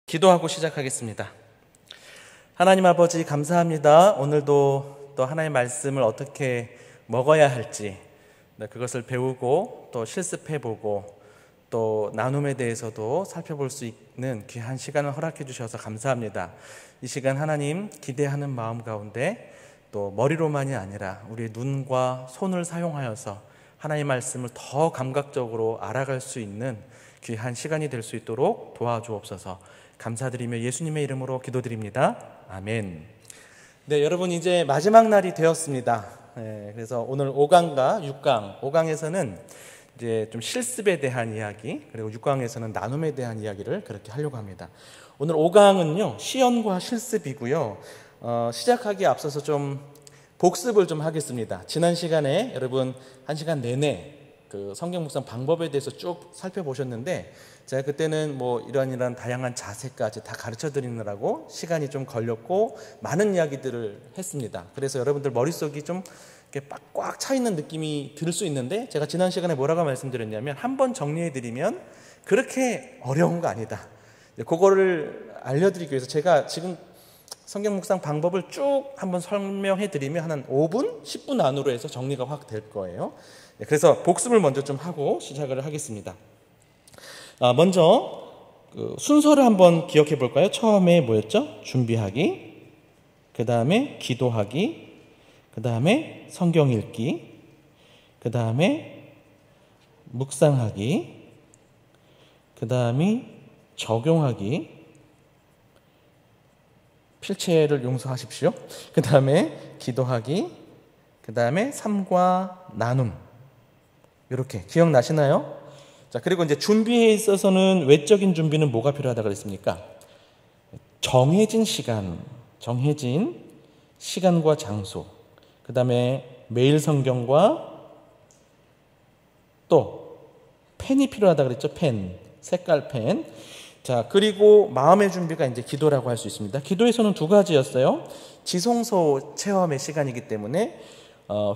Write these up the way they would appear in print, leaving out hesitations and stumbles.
기도하고 시작하겠습니다. 하나님 아버지 감사합니다. 오늘도 또 하나님의 말씀을 어떻게 먹어야 할지 그것을 배우고 또 실습해보고 또 나눔에 대해서도 살펴볼 수 있는 귀한 시간을 허락해 주셔서 감사합니다. 이 시간 하나님 기대하는 마음 가운데 또 머리로만이 아니라 우리의 눈과 손을 사용하여서 하나님의 말씀을 더 감각적으로 알아갈 수 있는 귀한 시간이 될 수 있도록 도와주옵소서. 감사드리며 예수님의 이름으로 기도드립니다. 아멘. 네, 여러분 이제 마지막 날이 되었습니다. 그래서 오늘 5강과 6강, 5강에서는 이제 좀 실습에 대한 이야기, 그리고 6강에서는 나눔에 대한 이야기를 그렇게 하려고 합니다. 오늘 5강은요 시연과 실습이고요. 시작하기에 앞서서 좀 복습을 좀 하겠습니다. 지난 시간에 여러분 1시간 내내 그 성경 묵상 방법에 대해서 쭉 살펴보셨는데 제가 그때는 뭐 이러한 다양한 자세까지 다 가르쳐 드리느라고 시간이 좀 걸렸고 많은 이야기들을 했습니다. 그래서 여러분들 머릿속이 좀 이렇게 꽉 차 있는 느낌이 들 수 있는데 제가 지난 시간에 뭐라고 말씀드렸냐면 한번 정리해 드리면 그렇게 어려운 거 아니다. 그거를 알려드리기 위해서 제가 지금 성경 묵상 방법을 쭉 한번 설명해 드리면 한 5분, 10분 안으로 해서 정리가 확 될 거예요. 그래서 복습을 먼저 좀 하고 시작을 하겠습니다. 먼저 순서를 한번 기억해 볼까요? 처음에 뭐였죠? 준비하기, 그 다음에 기도하기, 그 다음에 성경 읽기, 그 다음에 묵상하기, 그 다음이 적용하기, 필체를 용서하십시오. 그 다음에 기도하기, 그 다음에 삶과 나눔. 이렇게 기억나시나요? 자, 그리고 이제 준비에 있어서는 외적인 준비는 뭐가 필요하다고 그랬습니까? 정해진 시간과 장소, 그 다음에 매일 성경과 또 펜이 필요하다고 그랬죠? 펜, 색깔 펜. 자, 그리고 마음의 준비가 이제 기도라고 할 수 있습니다. 기도에서는 두 가지였어요. 지성소 체험의 시간이기 때문에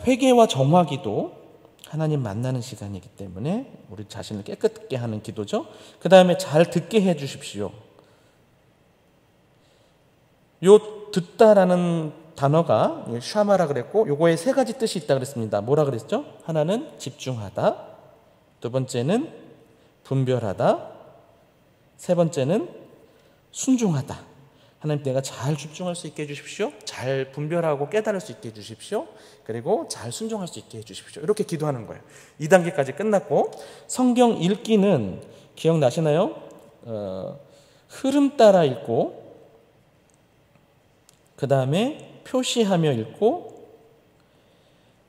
회개와 정화 기도, 하나님 만나는 시간이기 때문에 우리 자신을 깨끗게 하는 기도죠. 그 다음에 잘 듣게 해 주십시오. 요 듣다라는 단어가 샤마라 그랬고 요거에 세 가지 뜻이 있다 그랬습니다. 뭐라 그랬죠? 하나는 집중하다, 두 번째는 분별하다, 세 번째는 순종하다. 하나님 내가 잘 집중할 수 있게 해주십시오. 잘 분별하고 깨달을 수 있게 해주십시오. 그리고 잘 순종할 수 있게 해주십시오. 이렇게 기도하는 거예요. 2단계까지 끝났고 성경 읽기는 기억나시나요? 흐름 따라 읽고 그 다음에 표시하며 읽고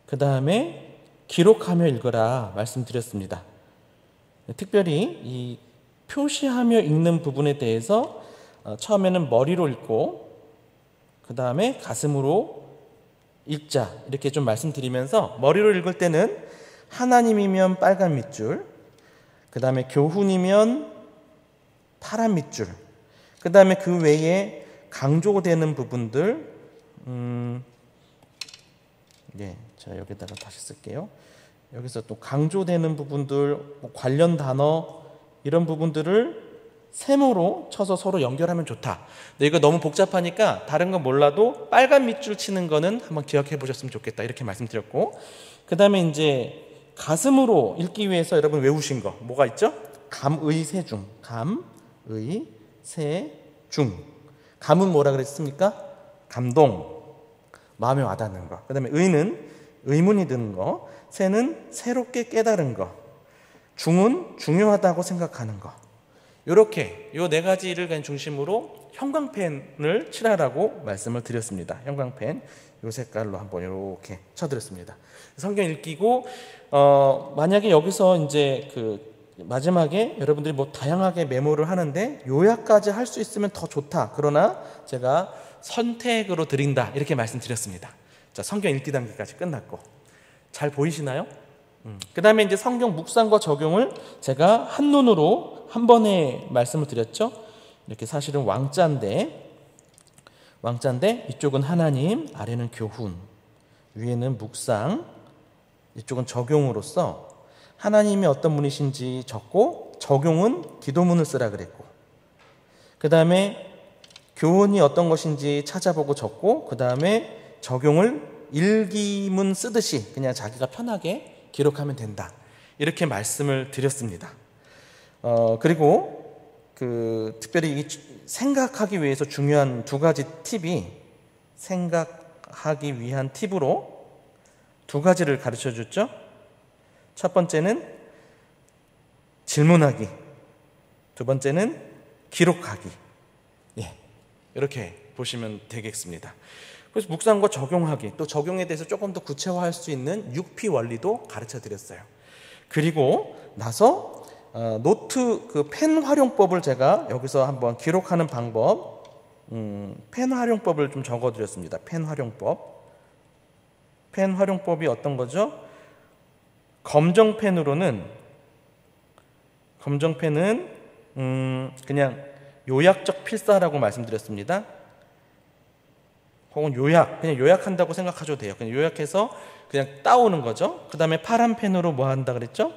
그 다음에 기록하며 읽어라 말씀드렸습니다. 특별히 이 표시하며 읽는 부분에 대해서 처음에는 머리로 읽고 그 다음에 가슴으로 읽자 이렇게 좀 말씀드리면서 머리로 읽을 때는 하나님이면 빨간 밑줄, 그 다음에 교훈이면 파란 밑줄, 그 다음에 그 외에 강조되는 부분들 자 여기다가 다시 쓸게요. 여기서 또 강조되는 부분들, 관련 단어 이런 부분들을 세모로 쳐서 서로 연결하면 좋다. 근데 이거 너무 복잡하니까 다른 건 몰라도 빨간 밑줄 치는 거는 한번 기억해 보셨으면 좋겠다. 이렇게 말씀드렸고, 그 다음에 이제 가슴으로 읽기 위해서 여러분 외우신 거 뭐가 있죠? 감의세중. 감의세중. 감은 뭐라 그랬습니까? 감동, 마음에 와닿는 거. 그 다음에 의는 의문이 드는 거. 세는 새롭게 깨달은 거. 중은 중요하다고 생각하는 거. 이렇게 요 네 가지를 중심으로 형광펜을 칠하라고 말씀을 드렸습니다. 형광펜 요 색깔로 한번 이렇게 쳐드렸습니다. 성경 읽기고 만약에 여기서 이제 그 마지막에 여러분들이 뭐 다양하게 메모를 하는데 요약까지 할 수 있으면 더 좋다. 그러나 제가 선택으로 드린다 이렇게 말씀드렸습니다. 자, 성경 읽기 단계까지 끝났고 잘 보이시나요? 그 다음에 이제 성경 묵상과 적용을 제가 한눈으로 한 번에 말씀을 드렸죠. 이렇게 사실은 왕자인데 이쪽은 하나님, 아래는 교훈, 위에는 묵상, 이쪽은 적용으로서 하나님이 어떤 분이신지 적고 적용은 기도문을 쓰라 그랬고 그 다음에 교훈이 어떤 것인지 찾아보고 적고, 그 다음에 적용을 일기문 쓰듯이 그냥 자기가 편하게 기록하면 된다. 이렇게 말씀을 드렸습니다. 그리고 특별히 생각하기 위해서 중요한 두 가지 팁이, 생각하기 위한 팁으로 두 가지를 가르쳐 줬죠. 첫 번째는 질문하기, 두 번째는 기록하기. 이렇게 보시면 되겠습니다. 그래서 묵상과 적용하기, 또 적용에 대해서 조금 더 구체화할 수 있는 6P 원리도 가르쳐 드렸어요. 그리고 나서 노트 펜 활용법을 제가 여기서 한번 기록하는 방법, 펜 활용법을 좀 적어 드렸습니다. 펜 활용법. 펜 활용법이 어떤 거죠? 검정펜은 그냥 요약적 필사라고 말씀드렸습니다. 혹은 그냥 요약한다고 생각하셔도 돼요. 그냥 요약해서 그냥 따오는 거죠. 그 다음에 파란 펜으로 뭐 한다 그랬죠?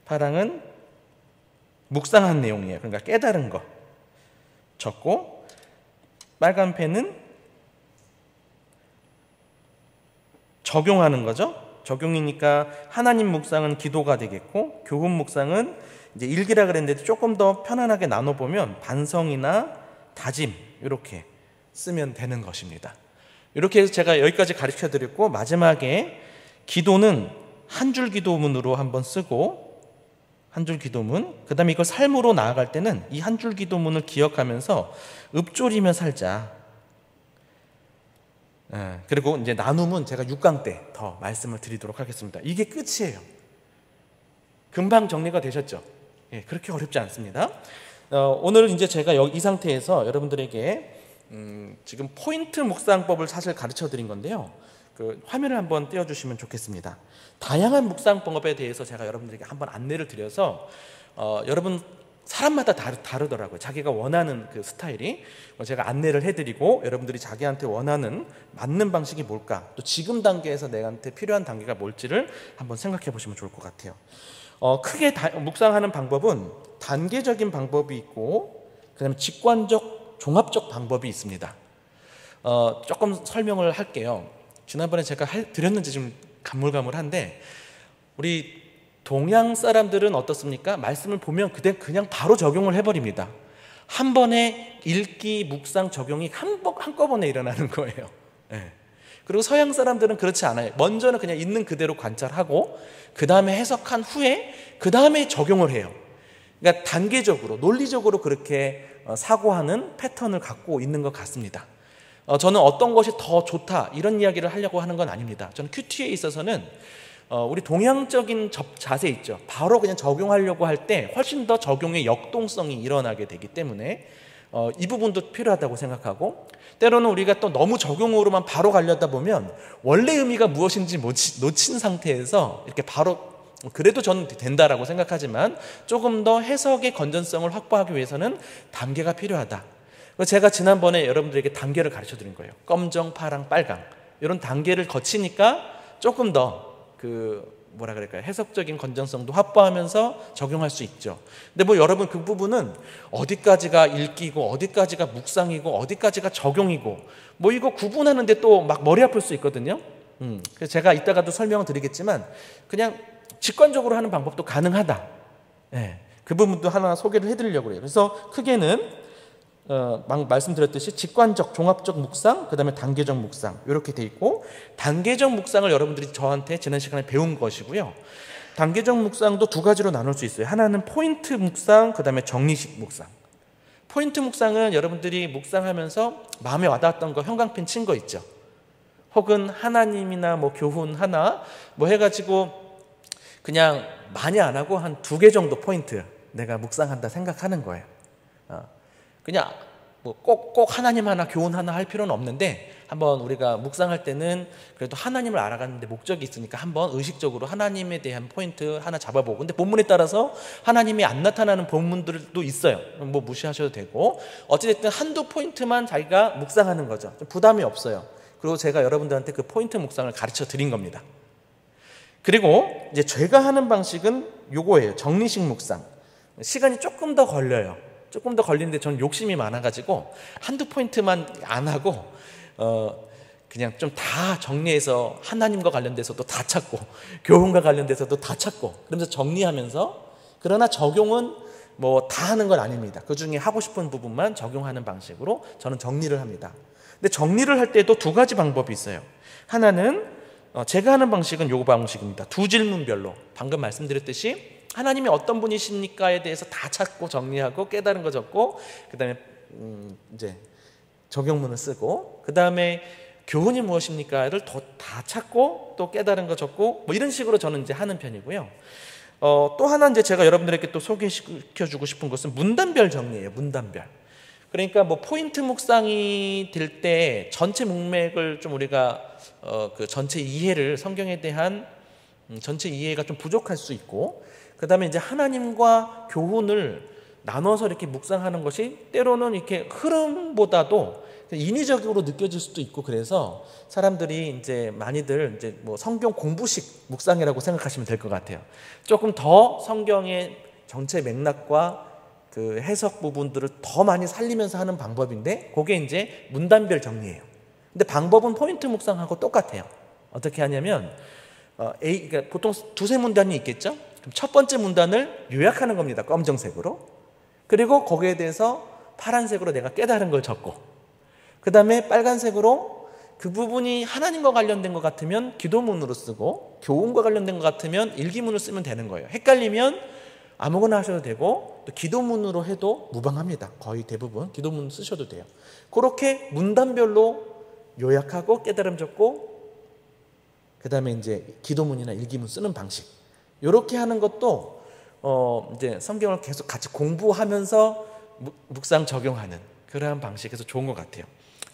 파랑은 묵상한 내용이에요. 그러니까 깨달은 거 적고, 빨간 펜은 적용하는 거죠. 적용이니까 하나님 묵상은 기도가 되겠고, 교훈 묵상은 이제 일기라 그랬는데 조금 더 편안하게 나눠보면 반성이나 다짐, 이렇게 쓰면 되는 것입니다. 이렇게 해서 제가 여기까지 가르쳐 드렸고, 마지막에 기도는 한 줄 기도문으로 한번 쓰고, 한 줄 기도문, 그 다음에 이걸 삶으로 나아갈 때는 이 한 줄 기도문을 기억하면서 읊조리며 살자. 그리고 이제 나눔은 제가 6강 때 더 말씀을 드리도록 하겠습니다. 이게 끝이에요. 금방 정리가 되셨죠? 그렇게 어렵지 않습니다. 오늘 이제 제가 이 상태에서 여러분들에게 지금 포인트 묵상법을 사실 가르쳐 드린 건데요. 화면을 한번 띄워주시면 좋겠습니다. 다양한 묵상법에 대해서 제가 여러분들에게 한번 안내를 드려서 여러분 사람마다 다르더라고요. 자기가 원하는 스타일이. 제가 안내를 해드리고 여러분들이 자기한테 원하는 맞는 방식이 뭘까, 또 지금 단계에서 내한테 필요한 단계가 뭘지를 한번 생각해 보시면 좋을 것 같아요. 크게 묵상하는 방법은 단계적인 방법이 있고, 그 다음에 직관적, 종합적 방법이 있습니다. 조금 설명을 할게요. 지난번에 제가 드렸는지 좀 가물가물한데, 우리 동양 사람들은 어떻습니까? 말씀을 보면 그냥 바로 적용을 해버립니다. 한 번에 읽기, 묵상, 적용이 한꺼번에 일어나는 거예요. 그리고 서양 사람들은 그렇지 않아요. 먼저는 그냥 있는 그대로 관찰하고, 그 다음에 해석한 후에 그 다음에 적용을 해요. 그러니까 단계적으로, 논리적으로 그렇게 사고하는 패턴을 갖고 있는 것 같습니다. 저는 어떤 것이 더 좋다 이런 이야기를 하려고 하는 건 아닙니다. 저는 큐티에 있어서는 우리 동양적인 자세 있죠. 바로 그냥 적용하려고 할 때 훨씬 더 적용의 역동성이 일어나게 되기 때문에 이 부분도 필요하다고 생각하고, 때로는 우리가 또 너무 적용으로만 바로 가려다 보면 원래 의미가 무엇인지 놓친 상태에서 이렇게 바로, 그래도 저는 된다라고 생각하지만 조금 더 해석의 건전성을 확보하기 위해서는 단계가 필요하다. 제가 지난번에 여러분들에게 단계를 가르쳐 드린 거예요. 검정, 파랑, 빨강, 이런 단계를 거치니까 조금 더 해석적인 건전성도 확보하면서 적용할 수 있죠. 근데 여러분 그 부분은 어디까지가 읽기고, 어디까지가 묵상이고, 어디까지가 적용이고, 이거 구분하는데 또 막 머리 아플 수 있거든요. 그래서 제가 이따가도 설명을 드리겠지만 그냥 직관적으로 하는 방법도 가능하다. 그 부분도 하나 소개를 해드리려고 해요. 그래서 크게는 말씀드렸듯이 직관적, 종합적 묵상, 그 다음에 단계적 묵상, 이렇게 돼 있고, 단계적 묵상을 여러분들이 저한테 지난 시간에 배운 것이고요. 단계적 묵상도 두 가지로 나눌 수 있어요. 하나는 포인트 묵상, 그 다음에 정리식 묵상. 포인트 묵상은 여러분들이 묵상하면서 마음에 와닿았던 거 형광펜 친 거 있죠. 혹은 하나님이나 교훈 하나 해가지고 그냥 많이 안 하고 한 2개 정도 포인트 내가 묵상한다 생각하는 거예요. 그냥 꼭 하나님 하나, 교훈 하나 할 필요는 없는데, 한번 우리가 묵상할 때는 그래도 하나님을 알아가는데 목적이 있으니까 한번 의식적으로 하나님에 대한 포인트 하나 잡아보고, 근데 본문에 따라서 하나님이 안 나타나는 본문들도 있어요. 무시하셔도 되고, 어찌됐든 한두 포인트만 자기가 묵상하는 거죠. 좀 부담이 없어요. 그리고 제가 여러분들한테 그 포인트 묵상을 가르쳐 드린 겁니다. 그리고 이제 제가 하는 방식은 요거예요. 정리식 묵상. 시간이 조금 더 걸려요. 조금 더 걸리는데 저는 욕심이 많아가지고 한두 포인트만 안 하고 그냥 좀 다 정리해서 하나님과 관련돼서도 다 찾고 교훈과 관련돼서도 다 찾고 그러면서 정리하면서, 그러나 적용은 뭐 다 하는 건 아닙니다. 그 중에 하고 싶은 부분만 적용하는 방식으로 저는 정리를 합니다. 근데 정리를 할 때도 두 가지 방법이 있어요. 하나는 제가 하는 방식은 요 방식입니다. 두 질문별로 방금 말씀드렸듯이 하나님이 어떤 분이십니까에 대해서 다 찾고 정리하고 깨달은 거 적고, 그 다음에 이제 적용문을 쓰고, 그 다음에 교훈이 무엇입니까를 다 찾고 또 깨달은 거 적고, 뭐 이런 식으로 저는 이제 하는 편이고요. 또 하나 이제 제가 여러분들에게 또 소개시켜주고 싶은 것은 문단별 정리예요. 문단별. 그러니까 뭐 포인트 묵상이 될 때 전체 문맥을 좀 우리가 그 전체 이해를, 성경에 대한 전체 이해가 좀 부족할 수 있고, 그 다음에 이제 하나님과 교훈을 나눠서 이렇게 묵상하는 것이 때로는 이렇게 흐름보다도 인위적으로 느껴질 수도 있고, 그래서 사람들이 이제 많이들 이제 뭐 성경 공부식 묵상이라고 생각하시면 될 것 같아요. 조금 더 성경의 전체 맥락과 그 해석 부분들을 더 많이 살리면서 하는 방법인데, 그게 이제 문단별 정리예요. 근데 방법은 포인트 묵상하고 똑같아요. 어떻게 하냐면 그러니까 보통 두세 문단이 있겠죠? 그럼 첫 번째 문단을 요약하는 겁니다. 검정색으로. 그리고 거기에 대해서 파란색으로 내가 깨달은 걸 적고, 그 다음에 빨간색으로 그 부분이 하나님과 관련된 것 같으면 기도문으로 쓰고, 교훈과 관련된 것 같으면 일기문을 쓰면 되는 거예요. 헷갈리면 아무거나 하셔도 되고, 또 기도문으로 해도 무방합니다. 거의 대부분 기도문 쓰셔도 돼요. 그렇게 문단별로 요약하고 깨달음 적고, 그 다음에 이제 기도문이나 일기문 쓰는 방식, 이렇게 하는 것도 이제 성경을 계속 같이 공부하면서 묵상 적용하는 그러한 방식에서 좋은 것 같아요.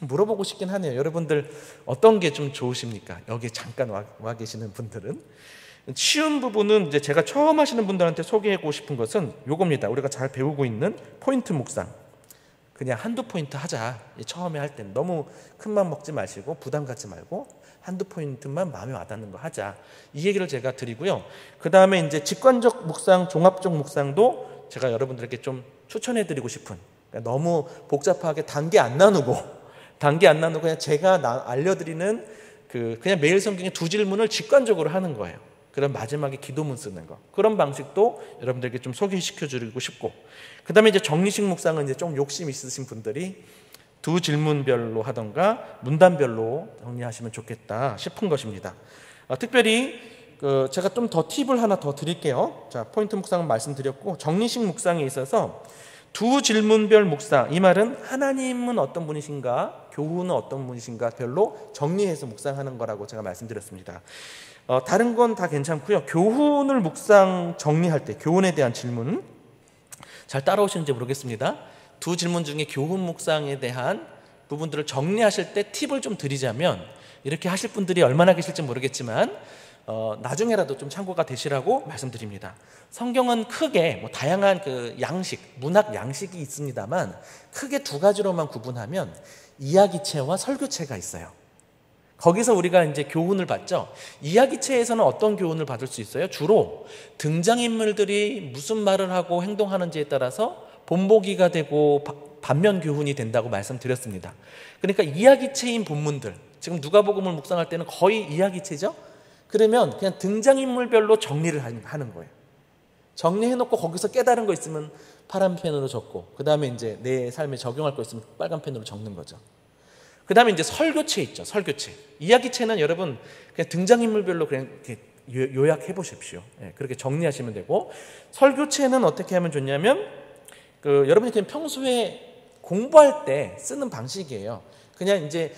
물어보고 싶긴 하네요. 여러분들 어떤 게 좀 좋으십니까? 여기 잠깐 와 계시는 분들은. 쉬운 부분은 이제 제가 처음 하시는 분들한테 소개하고 싶은 것은 요겁니다. 우리가 잘 배우고 있는 포인트 묵상. 그냥 한두 포인트 하자. 처음에 할 때는 너무 큰 맘 먹지 마시고 부담 갖지 말고 한두 포인트만 마음에 와닿는 거 하자. 이 얘기를 제가 드리고요. 그 다음에 이제 직관적 묵상, 종합적 묵상도 제가 여러분들에게 좀 추천해 드리고 싶은, 그러니까 너무 복잡하게 단계 안 나누고 그냥 제가 알려드리는 그냥 매일 성경의 두 질문을 직관적으로 하는 거예요. 그럼 마지막에 기도문 쓰는 거, 그런 방식도 여러분들에게 좀 소개시켜드리고 싶고, 그 다음에 이제 정리식 묵상은 이제 좀 욕심 있으신 분들이 두 질문별로 하던가 문단별로 정리하시면 좋겠다 싶은 것입니다. 특별히 제가 좀 더 팁을 하나 더 드릴게요. 자, 포인트 묵상은 말씀드렸고, 정리식 묵상에 있어서 두 질문별 묵상, 이 말은 하나님은 어떤 분이신가, 교훈은 어떤 분이신가 별로 정리해서 묵상하는 거라고 제가 말씀드렸습니다. 다른 건 다 괜찮고요. 교훈을 묵상 정리할 때, 교훈에 대한 질문 잘 따라오시는지 모르겠습니다. 두 질문 중에 교훈 묵상에 대한 부분들을 정리하실 때 팁을 좀 드리자면, 이렇게 하실 분들이 얼마나 계실지 모르겠지만 나중에라도 좀 참고가 되시라고 말씀드립니다. 성경은 크게 뭐 다양한 그 양식, 문학 양식이 있습니다만 크게 두 가지로만 구분하면 이야기체와 설교체가 있어요. 거기서 우리가 이제 교훈을 받죠. 이야기체에서는 어떤 교훈을 받을 수 있어요? 주로 등장인물들이 무슨 말을 하고 행동하는지에 따라서 본보기가 되고 반면 교훈이 된다고 말씀드렸습니다. 그러니까 이야기체인 본문들, 지금 누가복음을 묵상할 때는 거의 이야기체죠. 그러면 그냥 등장인물별로 정리를 하는 거예요. 정리해놓고 거기서 깨달은 거 있으면 파란 펜으로 적고, 그 다음에 이제 내 삶에 적용할 거 있으면 빨간 펜으로 적는 거죠. 그 다음에 이제 설교체 있죠. 설교체. 이야기체는 여러분 그냥 등장인물별로 그냥 이렇게 요약해 보십시오. 그렇게 정리하시면 되고, 설교체는 어떻게 하면 좋냐면 여러분이 그냥 평소에 공부할 때 쓰는 방식이에요. 그냥 이제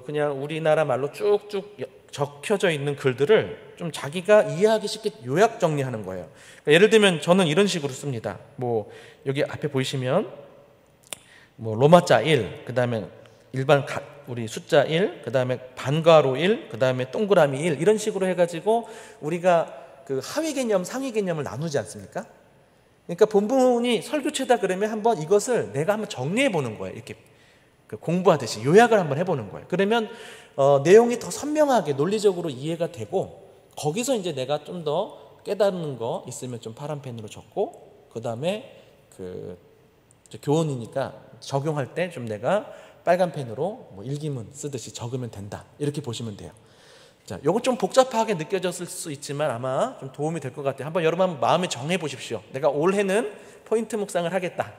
그냥 우리나라 말로 쭉쭉 적혀져 있는 글들을 좀 자기가 이해하기 쉽게 요약 정리하는 거예요. 그러니까 예를 들면 저는 이런 식으로 씁니다. 뭐 여기 앞에 보이시면 뭐 로마자 1, 그 다음에 일반 우리 숫자 1, 그 다음에 반괄호 1, 그 다음에 동그라미 1, 이런 식으로 해가지고 우리가 그 하위 개념, 상위 개념을 나누지 않습니까? 그러니까 본문이 설교체다 그러면 한번 이것을 내가 한번 정리해 보는 거예요. 이렇게 공부하듯이 요약을 한번 해보는 거예요. 그러면 내용이 더 선명하게 논리적으로 이해가 되고, 거기서 이제 내가 좀 더 깨닫는 거 있으면 좀 파란 펜으로 적고, 그 다음에 교훈이니까 적용할 때 좀 내가 빨간 펜으로 뭐 일기문 쓰듯이 적으면 된다. 이렇게 보시면 돼요. 자, 요거 좀 복잡하게 느껴졌을 수 있지만 아마 좀 도움이 될 것 같아요. 여러분 마음에 정해 보십시오. 내가 올해는 포인트 묵상을 하겠다.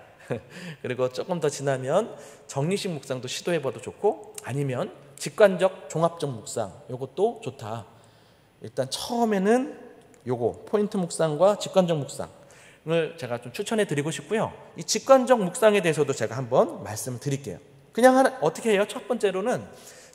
그리고 조금 더 지나면 정리식 묵상도 시도해봐도 좋고, 아니면 직관적 종합적 묵상, 요것도 좋다. 일단 처음에는 요거 포인트 묵상과 직관적 묵상을 제가 좀 추천해 드리고 싶고요. 이 직관적 묵상에 대해서도 제가 한번 말씀을 드릴게요. 그냥 어떻게 해요? 첫 번째로는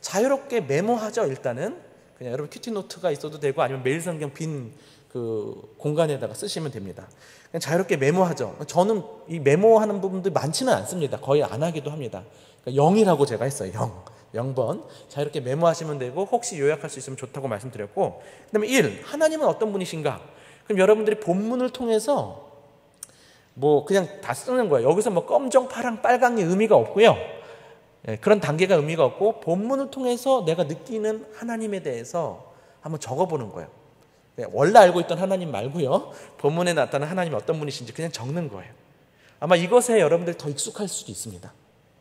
자유롭게 메모하죠. 일단은 그냥 여러분 큐티노트가 있어도 되고, 아니면 매일 성경 빈 그 공간에다가 쓰시면 됩니다. 그냥 자유롭게 메모하죠. 저는 이 메모하는 부분들이 많지는 않습니다. 거의 안 하기도 합니다. 그러니까 0이라고 제가 했어요. 0번 자유롭게 메모하시면 되고, 혹시 요약할 수 있으면 좋다고 말씀드렸고, 그 다음에 1. 하나님은 어떤 분이신가? 그럼 여러분들이 본문을 통해서 뭐 그냥 다 쓰는 거예요. 여기서 뭐 검정, 파랑, 빨강의 의미가 없고요. 그런 단계가 의미가 없고, 본문을 통해서 내가 느끼는 하나님에 대해서 한번 적어보는 거예요. 원래 알고 있던 하나님 말고요, 본문에 나타난 하나님이 어떤 분이신지 그냥 적는 거예요. 아마 이것에 여러분들이 더 익숙할 수도 있습니다.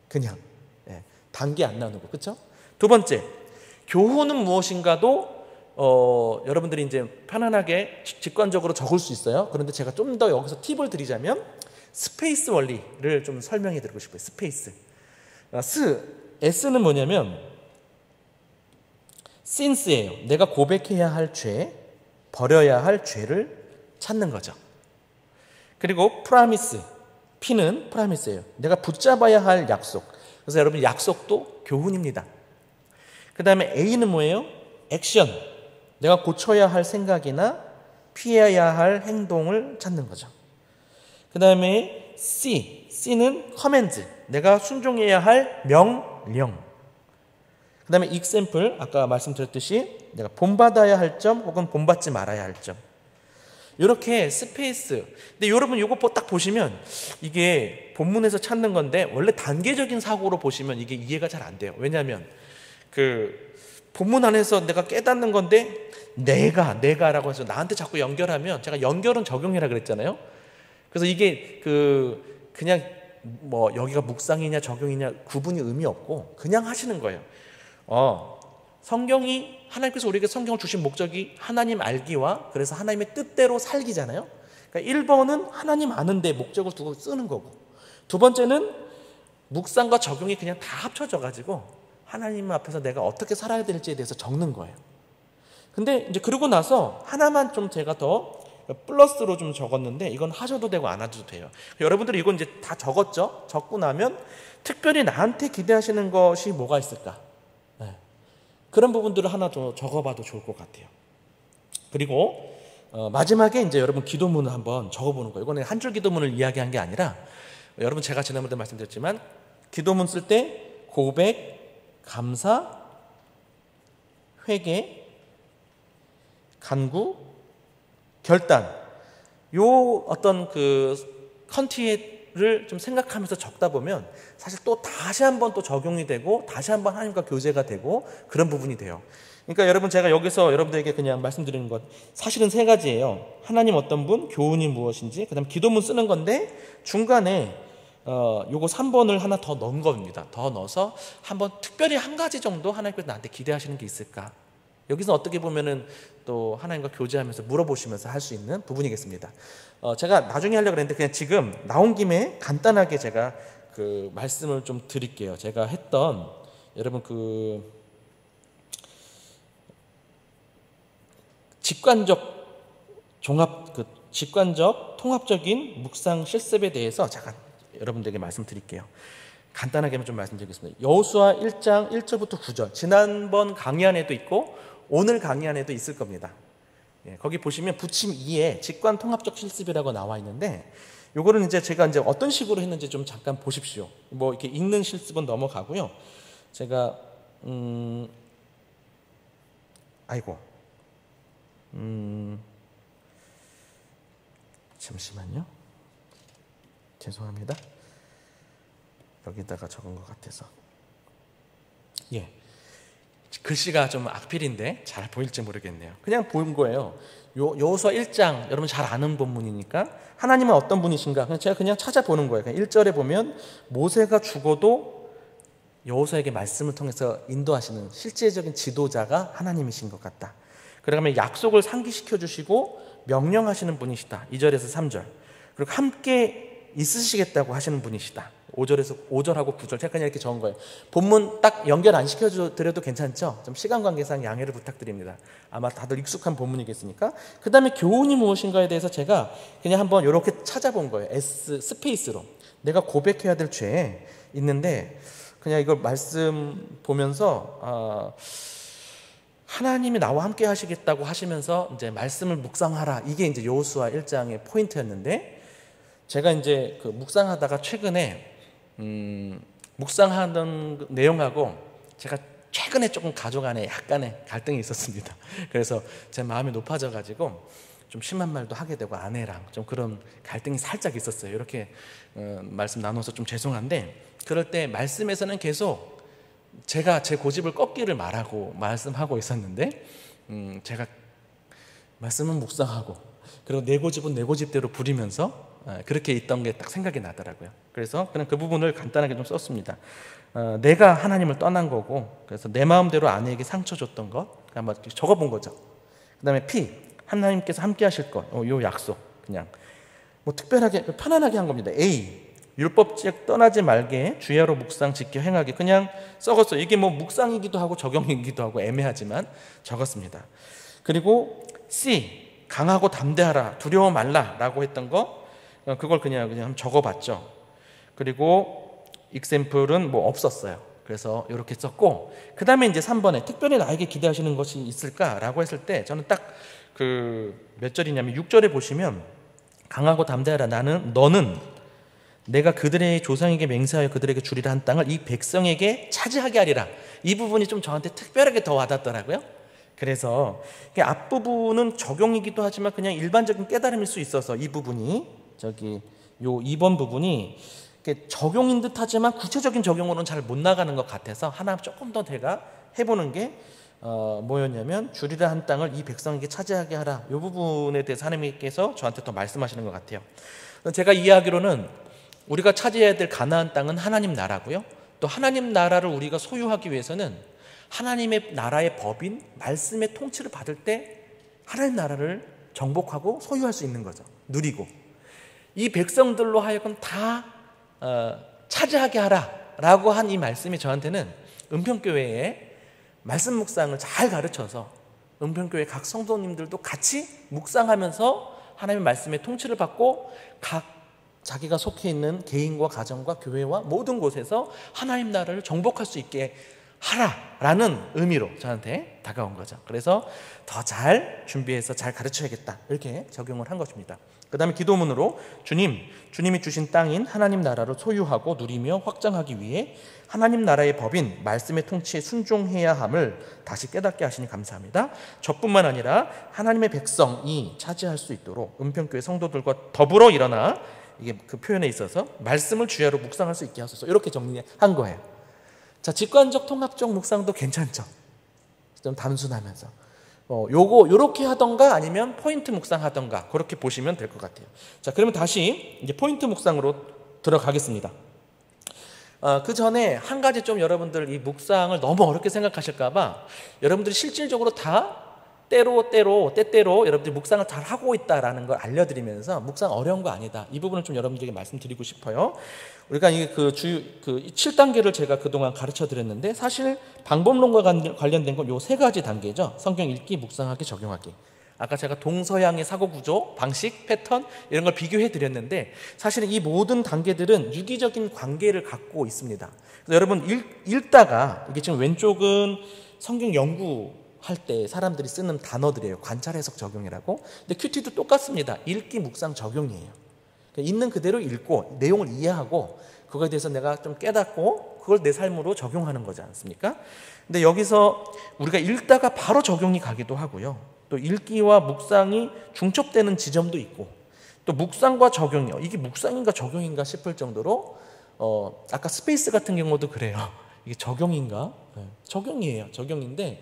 그냥 단계 안 나누고. 그렇죠? 두 번째, 교훈은 무엇인가도 여러분들이 이제 편안하게 직관적으로 적을 수 있어요. 그런데 제가 좀 더 여기서 팁을 드리자면 스페이스 원리를 좀 설명해 드리고 싶어요. 스페이스. S는 뭐냐면 since예요. 내가 고백해야 할 죄, 버려야 할 죄를 찾는 거죠. 그리고 promise, P는 promise예요. 내가 붙잡아야 할 약속. 그래서 여러분 약속도 교훈입니다. 그 다음에 A는 뭐예요? 액션, 내가 고쳐야 할 생각이나 피해야 할 행동을 찾는 거죠. 그 다음에 C는 command, 내가 순종해야 할 명령. 그 다음에 example, 아까 말씀드렸듯이 내가 본받아야 할 점 혹은 본받지 말아야 할 점. 이렇게 스페이스. 근데 여러분 이거 딱 보시면 이게 본문에서 찾는 건데, 원래 단계적인 사고로 보시면 이게 이해가 잘 안 돼요. 왜냐하면 그 본문 안에서 내가 깨닫는 건데 내가라고 해서 나한테 자꾸 연결하면, 제가 연결은 적용이라 그랬잖아요. 그래서 이게 그냥 뭐 여기가 묵상이냐 적용이냐 구분이 의미 없고 그냥 하시는 거예요. 성경이, 하나님께서 우리에게 성경을 주신 목적이 하나님 알기와 그래서 하나님의 뜻대로 살기잖아요. 그러니까 1번은 하나님 아는데 목적을 두고 쓰는 거고, 두 번째는 묵상과 적용이 그냥 다 합쳐져 가지고 하나님 앞에서 내가 어떻게 살아야 될지에 대해서 적는 거예요. 근데 이제 그러고 나서 하나만 좀 제가 더 플러스로 좀 적었는데, 이건 하셔도 되고 안 하셔도 돼요. 여러분들이 이건 이제 다 적었죠? 적고 나면 특별히 나한테 기대하시는 것이 뭐가 있을까? 그런 부분들을 하나 더 적어봐도 좋을 것 같아요. 그리고 마지막에 이제 여러분 기도문을 한번 적어보는 거예요. 이거는 한 줄 기도문을 이야기한 게 아니라, 여러분 제가 지난번에 말씀드렸지만 기도문 쓸 때 고백, 감사, 회개, 간구, 결단, 요 어떤 그 컨티를 좀 생각하면서 적다 보면 사실 또 다시 한번 또 적용이 되고 다시 한번 하나님과 교제가 되고 그런 부분이 돼요. 그러니까 여러분 제가 여기서 여러분들에게 그냥 말씀드리는 것 사실은 세 가지예요. 하나님 어떤 분, 교훈이 무엇인지, 그 다음 기도문 쓰는 건데 중간에 요거 3번을 하나 더 넣은 겁니다. 더 넣어서 한번 특별히 한 가지 정도 하나님께서 나한테 기대하시는 게 있을까? 여기서 어떻게 보면은 또 하나님과 교제하면서 물어보시면서 할 수 있는 부분이겠습니다. 제가 나중에 하려고 했는데 그냥 지금 나온 김에 간단하게 제가 그 말씀을 좀 드릴게요. 제가 했던 여러분 그 직관적 통합적인 묵상 실습에 대해서 잠깐 여러분들에게 말씀드릴게요. 간단하게만 좀 말씀드리겠습니다. 여호수아 1장 1절부터 9절, 지난번 강의 안에도 있고 오늘 강의 안에도 있을 겁니다. 거기 보시면 부침 2에 직관 통합적 실습이라고 나와 있는데, 요거는 이제 제가 이제 어떤 식으로 했는지 좀 잠깐 보십시오. 뭐 이렇게 읽는 실습은 넘어가고요. 제가 잠시만요. 죄송합니다. 여기다가 적은 것 같아서. 글씨가 좀 악필인데 잘 보일지 모르겠네요. 그냥 본 거예요. 여호수아 1장 여러분 잘 아는 본문이니까 하나님은 어떤 분이신가 제가 그냥 찾아보는 거예요. 1절에 보면 모세가 죽어도 여호수아에게 말씀을 통해서 인도하시는 실제적인 지도자가 하나님이신 것 같다. 그러면 약속을 상기시켜 주시고 명령하시는 분이시다. 2절에서 3절. 그리고 함께 있으시겠다고 하시는 분이시다. 5절하고 9절 제가 그냥 이렇게 적은 거예요. 본문 딱 연결 안 시켜드려도 괜찮죠? 좀 시간 관계상 양해를 부탁드립니다. 아마 다들 익숙한 본문이겠으니까. 그 다음에 교훈이 무엇인가에 대해서 제가 그냥 한번 이렇게 찾아본 거예요. 스페이스로 내가 고백해야 될 죄 있는데 그냥 이걸 말씀 보면서 하나님이 나와 함께 하시겠다고 하시면서 이제 말씀을 묵상하라. 이게 이제 여호수아 1장의 포인트였는데 제가 이제 그 묵상하다가 최근에 묵상하던 내용하고 제가 최근에 조금 가족 안에 약간의 갈등이 있었습니다. 그래서 제 마음이 높아져 가지고 좀 심한 말도 하게 되고 아내랑 좀 그런 갈등이 살짝 있었어요. 이렇게 말씀 나눠서 좀 죄송한데 그럴 때 말씀에서는 계속 제가 제 고집을 꺾기를 말씀하고 있었는데 제가 말씀은 묵상하고 그리고 내 고집은 내 고집대로 부리면서 그렇게 있던 게 딱 생각이 나더라고요. 그래서 그냥 그 부분을 간단하게 좀 썼습니다. 내가 하나님을 떠난 거고 그래서 내 마음대로 아내에게 상처 줬던 것 한번 적어본 거죠. 그 다음에 P 하나님께서 함께 하실 것 요 약속 그냥 뭐 특별하게 편안하게 한 겁니다. A 율법책 떠나지 말게 주야로 묵상 지켜 행하기 그냥 적었어요. 이게 뭐 묵상이기도 하고 적용이기도 하고 애매하지만 적었습니다. 그리고 C 강하고 담대하라 두려워 말라라고 했던 거 그걸 그냥 적어봤죠. 그리고 example은 뭐 없었어요. 그래서 이렇게 썼고 그 다음에 이제 3번에 특별히 나에게 기대하시는 것이 있을까라고 했을 때 저는 딱 그 몇 절이냐면 6절에 보시면 강하고 담대하라 너는 내가 그들의 조상에게 맹세하여 그들에게 주리라 한 땅을 이 백성에게 차지하게 하리라. 이 부분이 좀 저한테 특별하게 더 와닿더라고요. 그래서 앞부분은 적용이기도 하지만 그냥 일반적인 깨달음일 수 있어서 이 부분이 요 2번 부분이 적용인 듯 하지만 구체적인 적용으로는 잘 못 나가는 것 같아서 하나 조금 더 제가 해보는 게 뭐였냐면 주리라 한 땅을 이 백성에게 차지하게 하라. 이 부분에 대해서 하나님께서 저한테 더 말씀하시는 것 같아요. 제가 이해하기로는 우리가 차지해야 될 가나안 땅은 하나님 나라고요. 또 하나님 나라를 우리가 소유하기 위해서는 하나님의 나라의 법인 말씀의 통치를 받을 때 하나님 나라를 정복하고 소유할 수 있는 거죠. 누리고 이 백성들로 하여금 다 차지하게 하라라고 한 이 말씀이 저한테는 은평교회에 말씀 묵상을 잘 가르쳐서 은평교회 각 성도님들도 같이 묵상하면서 하나님의 말씀의 통치를 받고 각 자기가 속해 있는 개인과 가정과 교회와 모든 곳에서 하나님 나라를 정복할 수 있게 하라라는 의미로 저한테 다가온 거죠. 그래서 더 잘 준비해서 잘 가르쳐야겠다 이렇게 적용을 한 것입니다. 그 다음에 기도문으로 주님이 주신 땅인 하나님 나라를 소유하고 누리며 확장하기 위해 하나님 나라의 법인 말씀의 통치에 순종해야 함을 다시 깨닫게 하시니 감사합니다. 저뿐만 아니라 하나님의 백성이 차지할 수 있도록 은평교회 성도들과 더불어 일어나 이게 그 표현에 있어서 말씀을 주야로 묵상할 수 있게 하소서 이렇게 정리한 거예요. 자, 직관적 통합적 묵상도 괜찮죠. 좀 단순하면서 요렇게 하던가 아니면 포인트 묵상하던가 그렇게 보시면 될 것 같아요. 자, 그러면 다시 이제 포인트 묵상으로 들어가겠습니다. 그 전에 한 가지 좀 여러분들 이 묵상을 너무 어렵게 생각하실까봐 여러분들이 실질적으로 다 때때로 여러분들이 묵상을 잘 하고 있다라는 걸 알려드리면서 묵상 어려운 거 아니다. 이 부분을 좀 여러분들에게 말씀드리고 싶어요. 우리가 이게 그 7단계를 제가 그동안 가르쳐 드렸는데 사실 방법론과 관련된 건 요 3가지 단계죠. 성경 읽기, 묵상하기, 적용하기. 아까 제가 동서양의 사고 구조, 방식, 패턴 이런 걸 비교해 드렸는데 사실은 이 모든 단계들은 유기적인 관계를 갖고 있습니다. 그래서 여러분 읽다가 이게 지금 왼쪽은 성경 연구할 때 사람들이 쓰는 단어들이에요. 관찰, 해석, 적용이라고. 근데 큐티도 똑같습니다. 읽기, 묵상, 적용이에요. 있는 그대로 읽고 내용을 이해하고 그거에 대해서 내가 좀 깨닫고 그걸 내 삶으로 적용하는 거지 않습니까? 근데 여기서 우리가 읽다가 바로 적용이 가기도 하고요. 또 읽기와 묵상이 중첩되는 지점도 있고 또 묵상과 적용이요. 이게 묵상인가 적용인가 싶을 정도로 아까 스페이스 같은 경우도 그래요. 이게 적용인가 적용이에요. 적용인데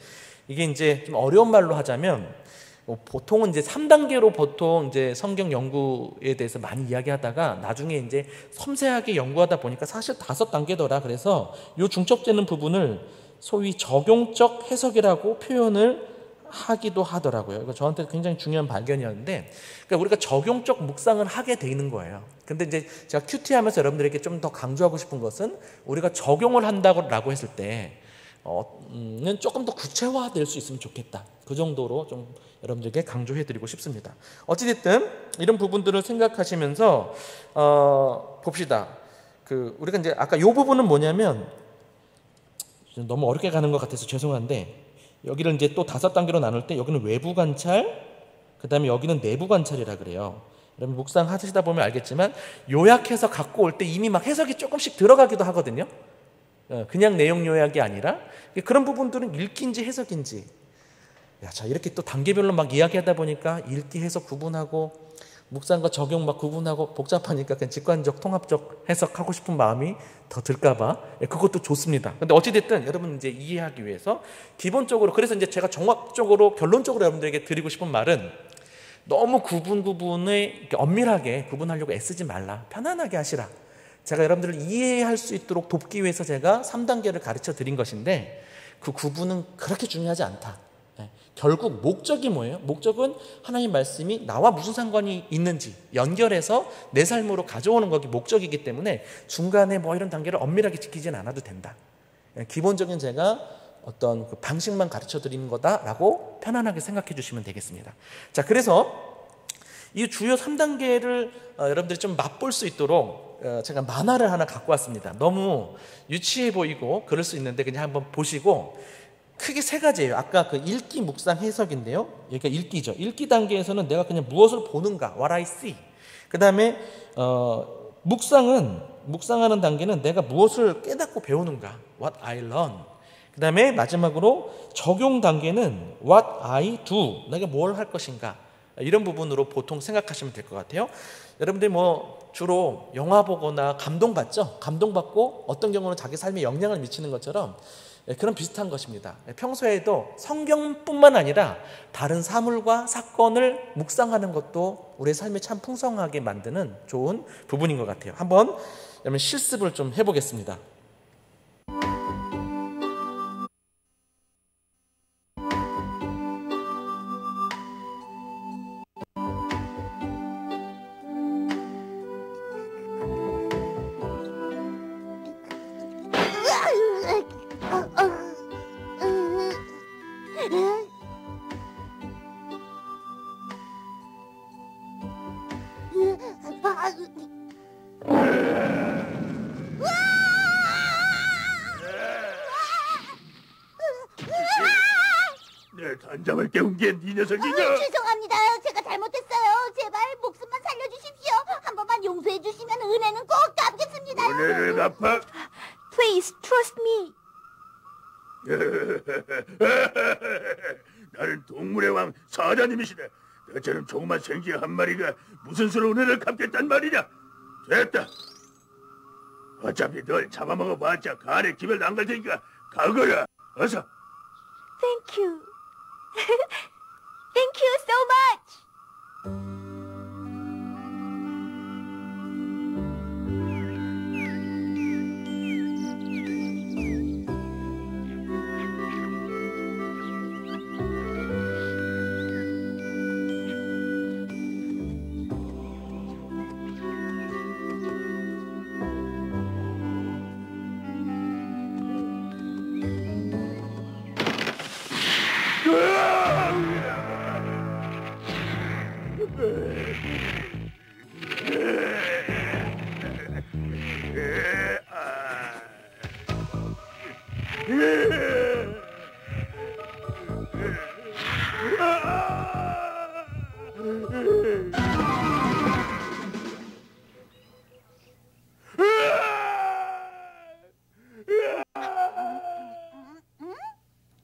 이게 이제 좀 어려운 말로 하자면 보통은 이제 3단계로 보통 이제 성경 연구에 대해서 많이 이야기하다가 나중에 이제 섬세하게 연구하다 보니까 사실 5단계더라. 그래서 이 중첩되는 부분을 소위 적용적 해석이라고 표현을 하기도 하더라고요. 이거 저한테 굉장히 중요한 발견이었는데, 그러니까 우리가 적용적 묵상을 하게 돼 있는 거예요. 근데 이제 제가 큐티하면서 여러분들에게 좀 더 강조하고 싶은 것은 우리가 적용을 한다고 했을 때는 조금 더 구체화될 수 있으면 좋겠다. 그 정도로 좀 여러분들에게 강조해드리고 싶습니다. 어찌됐든 이런 부분들을 생각하시면서 봅시다. 우리가 이제 아까 이 부분은 뭐냐면 너무 어렵게 가는 것 같아서 죄송한데, 여기를 이제 또 5단계로 나눌 때 여기는 외부 관찰, 그 다음에 여기는 내부 관찰이라 그래요. 여러분 묵상하시다 보면 알겠지만 요약해서 갖고 올 때 이미 막 해석이 조금씩 들어가기도 하거든요. 그냥 내용 요약이 아니라 그런 부분들은 읽기인지 해석인지. 자, 이렇게 또 단계별로 막 이야기하다 보니까 읽기 해석 구분하고 묵상과 적용 막 구분하고 복잡하니까 그냥 직관적 통합적 해석하고 싶은 마음이 더 들까봐 그것도 좋습니다. 근데 어찌됐든 여러분 이제 이해하기 위해서 기본적으로, 그래서 이제 제가 종합적으로 결론적으로 여러분들에게 드리고 싶은 말은 너무 구분을 엄밀하게 구분하려고 애쓰지 말라. 편안하게 하시라. 제가 여러분들을 이해할 수 있도록 돕기 위해서 제가 3단계를 가르쳐 드린 것인데 그 구분은 그렇게 중요하지 않다. 결국 목적이 뭐예요? 목적은 하나님 말씀이 나와 무슨 상관이 있는지 연결해서 내 삶으로 가져오는 것이 목적이기 때문에 중간에 뭐 이런 단계를 엄밀하게 지키진 않아도 된다. 기본적인 제가 어떤 그 방식만 가르쳐 드리는 거다라고 편안하게 생각해 주시면 되겠습니다. 자, 그래서 이 주요 3단계를 여러분들이 좀 맛볼 수 있도록 제가 만화를 하나 갖고 왔습니다. 너무 유치해 보이고 그럴 수 있는데 그냥 한번 보시고, 크게 3가지예요. 아까 그 읽기, 묵상, 해석인데요. 여기가 읽기죠. 읽기 단계에서는 내가 그냥 무엇을 보는가, what I see. 그 다음에 묵상하는 단계는 내가 무엇을 깨닫고 배우는가, what I learn. 그 다음에 마지막으로 적용 단계는 what I do. 내가 뭘 할 것인가. 이런 부분으로 보통 생각하시면 될 것 같아요. 여러분들이 뭐 주로 영화 보거나 감동받죠? 감동받고 어떤 경우는 자기 삶에 영향을 미치는 것처럼 그런 비슷한 것입니다. 평소에도 성경뿐만 아니라 다른 사물과 사건을 묵상하는 것도 우리의 삶을 참 풍성하게 만드는 좋은 부분인 것 같아요. 한번 여러분 실습을 좀 해보겠습니다. 내 단장을 깨운 게 네 녀석이냐? 죄송합니다. 제가 잘못했어요. 제발 목숨만 살려주십시오. 한 번만 용서해 주시면 은혜는 꼭 갚겠습니다. 은혜를 갚아? Please trust me. 나는 동물의 왕 사자님이시다. 너처럼 조그만 생쥐 한 마리가 무슨 수로 은혜를 갚겠단 말이냐? 됐다. 어차피 널 잡아먹어봤자 간에 기별 안 갈 테니까 가거라. 어서. Thank you. Thank you so much.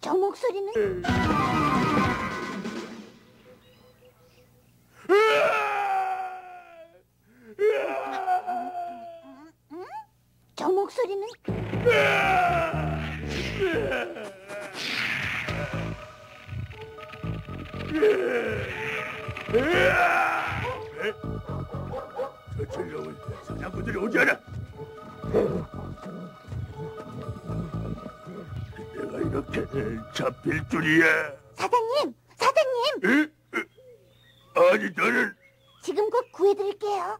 저 목소리는? 저 목소리는? 저철로 사냥꾼들이 오지 않아. 내가 이렇게 잡힐 줄이야. 사장님, 사장님! 아니 너는 지금 곧 구해드릴게요.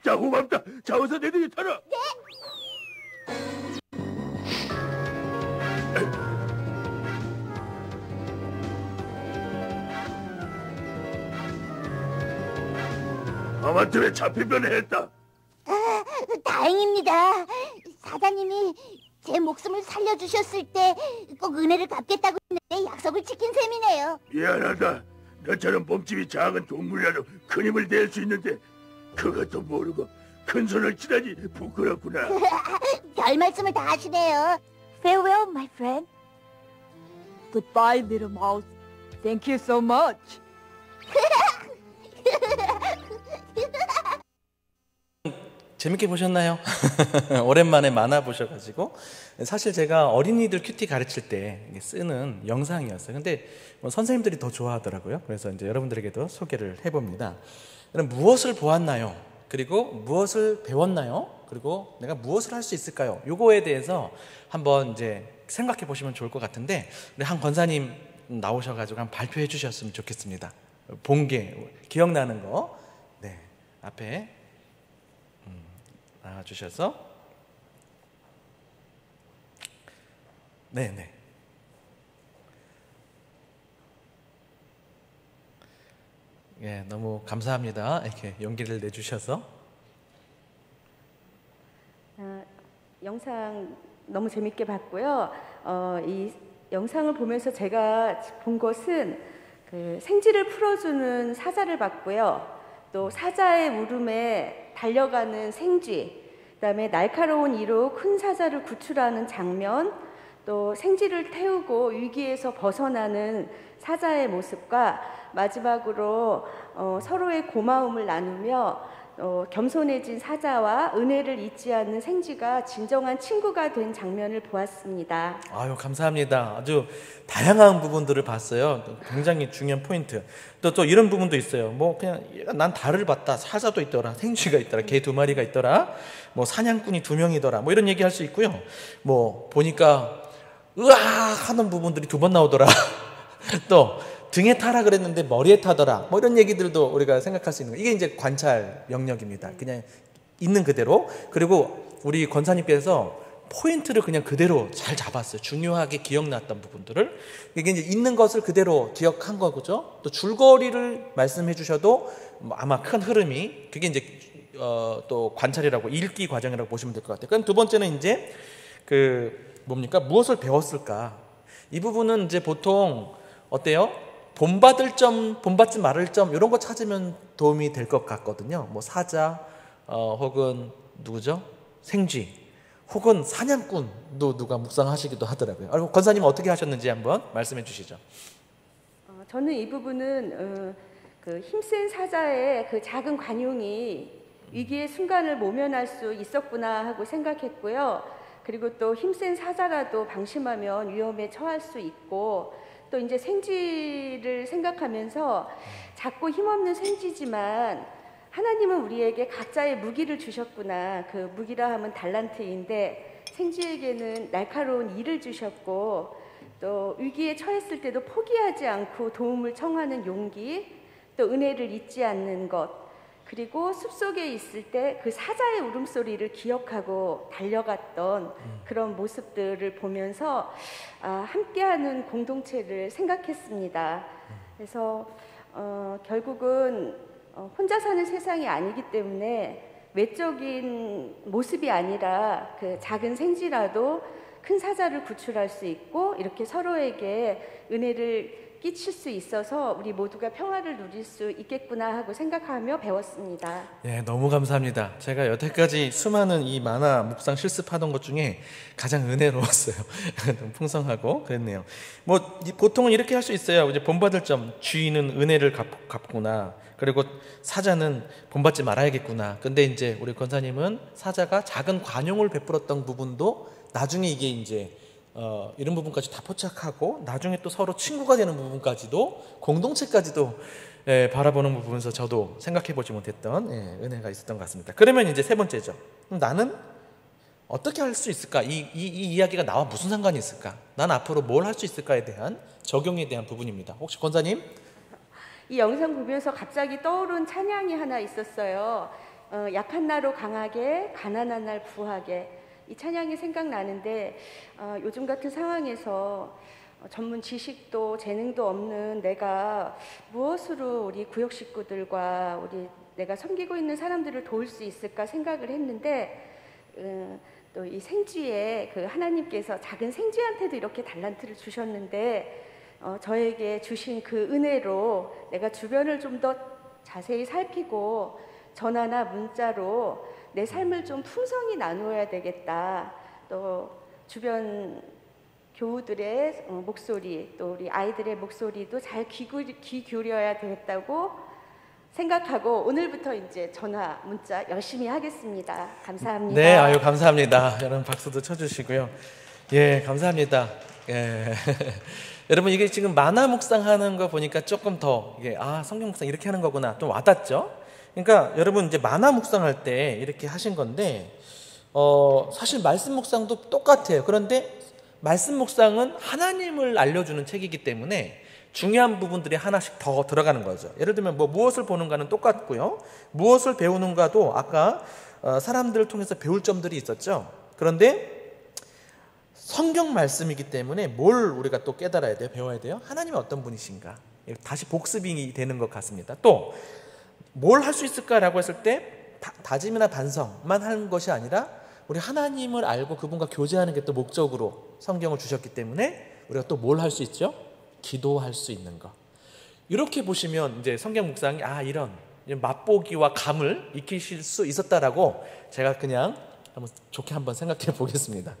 자 고맙다. 자 어서 내들이 타라. 네. 아마트에 잡힐 뻔했다. 다행입니다. 사장님이 제 목숨을 살려주셨을 때 꼭 은혜를 갚겠다고 했는데 약속을 지킨 셈이네요. 미안하다. 너처럼 몸집이 작은 동물이라도 큰 힘을 낼 수 있는데 그것도 모르고 큰 손을 치다니 부끄럽구나. 별 말씀을 다 하시네요. Farewell, my friend. Goodbye, little mouse. Thank you so much. 재밌게 보셨나요? 오랜만에 만화 보셔가지고 사실 제가 어린이들 큐티 가르칠 때 쓰는 영상이었어요. 근데 선생님들이 더 좋아하더라고요. 그래서 이제 여러분들에게도 소개를 해봅니다. 그럼 무엇을 보았나요? 그리고 무엇을 배웠나요? 그리고 내가 무엇을 할 수 있을까요? 요거에 대해서 한번 이제 생각해 보시면 좋을 것 같은데 우리 한 권사님 나오셔가지고 한번 발표해 주셨으면 좋겠습니다. 본 게 기억나는 거, 네 앞에 나와주셔서 네네. 예, 너무 감사합니다. 이렇게 용기를 내주셔서. 영상 너무 재밌게 봤고요. 이 영상을 보면서 제가 본 것은 그 생지를 풀어주는 사자를 봤고요. 또 사자의 울음에 달려가는 생쥐, 그다음에 날카로운 이로 큰 사자를 구출하는 장면, 또 생쥐를 태우고 위기에서 벗어나는 사자의 모습과 마지막으로 서로의 고마움을 나누며 겸손해진 사자와 은혜를 잊지 않는 생쥐가 진정한 친구가 된 장면을 보았습니다. 아유, 감사합니다. 아주 다양한 부분들을 봤어요. 굉장히 중요한 포인트. 또 이런 부분도 있어요. 뭐 그냥 난 달을 봤다. 사자도 있더라. 생쥐가 있더라. 개 2마리가 있더라. 뭐 사냥꾼이 2명이더라. 뭐 이런 얘기 할 수 있고요. 뭐 보니까 으악 하는 부분들이 2번 나오더라. 또 등에 타라 그랬는데 머리에 타더라. 뭐 이런 얘기들도 우리가 생각할 수 있는 거. 이게 이제 관찰 영역입니다. 그냥 있는 그대로. 그리고 우리 권사님께서 포인트를 그냥 그대로 잘 잡았어요. 중요하게 기억났던 부분들을. 이게 이제 있는 것을 그대로 기억한 거죠. 또 줄거리를 말씀해 주셔도 아마 큰 흐름이 그게 이제 또 관찰이라고 읽기 과정이라고 보시면 될 것 같아요. 그럼 두 번째는 이제 그 뭡니까? 무엇을 배웠을까? 이 부분은 이제 보통 어때요? 본받을 점, 본받지 말을 점 이런 거 찾으면 도움이 될 것 같거든요. 뭐 사자, 혹은 누구죠? 생쥐, 혹은 사냥꾼도 누가 묵상하시기도 하더라고요. 권사님 어떻게 하셨는지 한번 말씀해 주시죠. 저는 이 부분은 그 힘센 사자의 그 작은 관용이 위기의 순간을 모면할 수 있었구나 하고 생각했고요. 그리고 또 힘센 사자라도 방심하면 위험에 처할 수 있고, 또 이제 생쥐를 생각하면서 작고 힘없는 생쥐지만 하나님은 우리에게 각자의 무기를 주셨구나. 그 무기라 하면 달란트인데 생쥐에게는 날카로운 이를 주셨고, 또 위기에 처했을 때도 포기하지 않고 도움을 청하는 용기, 또 은혜를 잊지 않는 것, 그리고 숲속에 있을 때 그 사자의 울음소리를 기억하고 달려갔던 그런 모습들을 보면서 함께하는 공동체를 생각했습니다. 그래서 결국은 혼자 사는 세상이 아니기 때문에 외적인 모습이 아니라 그 작은 생쥐라도 큰 사자를 구출할 수 있고 이렇게 서로에게 은혜를 끼칠 수 있어서 우리 모두가 평화를 누릴 수 있겠구나 하고 생각하며 배웠습니다. 예, 너무 감사합니다. 제가 여태까지 수많은 이 만화 묵상 실습하던 것 중에 가장 은혜로웠어요. 너무 풍성하고 그랬네요. 뭐 보통은 이렇게 할 수 있어요. 이제 본받을 점, 주인은 은혜를 갚구나. 그리고 사자는 본받지 말아야겠구나. 근데 이제 우리 권사님은 사자가 작은 관용을 베풀었던 부분도 나중에 이게 이제 이런 부분까지 다 포착하고 나중에 또 서로 친구가 되는 부분까지도 공동체까지도 바라보는 부분에서 저도 생각해보지 못했던 은혜가 있었던 것 같습니다. 그러면 이제 세 번째죠. 그럼 나는 어떻게 할 수 있을까? 이 이야기가 나와 무슨 상관이 있을까? 난 앞으로 뭘 할 수 있을까에 대한 적용에 대한 부분입니다. 혹시 권사님? 이 영상 보면서 갑자기 떠오른 찬양이 하나 있었어요. 약한 나로 강하게, 가난한 날 부하게. 이 찬양이 생각나는데 요즘 같은 상황에서 전문 지식도 재능도 없는 내가 무엇으로 우리 구역 식구들과 내가 섬기고 있는 사람들을 도울 수 있을까 생각을 했는데 또 이 생쥐에 그 하나님께서 작은 생쥐한테도 이렇게 달란트를 주셨는데 저에게 주신 그 은혜로 내가 주변을 좀 더 자세히 살피고 전화나 문자로 내 삶을 좀 풍성히 나누어야 되겠다. 또 주변 교우들의 목소리, 또 우리 아이들의 목소리도 잘 귀 기울여야 되겠다고 생각하고 오늘부터 이제 전화, 문자 열심히 하겠습니다. 감사합니다. 네, 아유 감사합니다. 여러분 박수도 쳐주시고요. 예, 감사합니다. 예. 여러분 이게 지금 만화 묵상하는 거 보니까 조금 더 이게 성경 묵상 이렇게 하는 거구나 좀 와닿죠? 그러니까 여러분 이제 만화 묵상할 때 이렇게 하신 건데 사실 말씀 묵상도 똑같아요. 그런데 말씀 묵상은 하나님을 알려주는 책이기 때문에 중요한 부분들이 하나씩 더 들어가는 거죠. 예를 들면 뭐 무엇을 보는가는 똑같고요. 무엇을 배우는가도 아까 사람들을 통해서 배울 점들이 있었죠. 그런데 성경 말씀이기 때문에 뭘 우리가 또 깨달아야 돼요? 배워야 돼요? 하나님이 어떤 분이신가? 다시 복습이 되는 것 같습니다. 또 뭘 할 수 있을까라고 했을 때 다짐이나 반성만 하는 것이 아니라 우리 하나님을 알고 그분과 교제하는 게 또 목적으로 성경을 주셨기 때문에 우리가 또 뭘 할 수 있죠? 기도할 수 있는 것. 이렇게 보시면 이제 성경 묵상이 이런 맛보기와 감을 익히실 수 있었다라고 제가 그냥 좋게 한번 생각해 보겠습니다.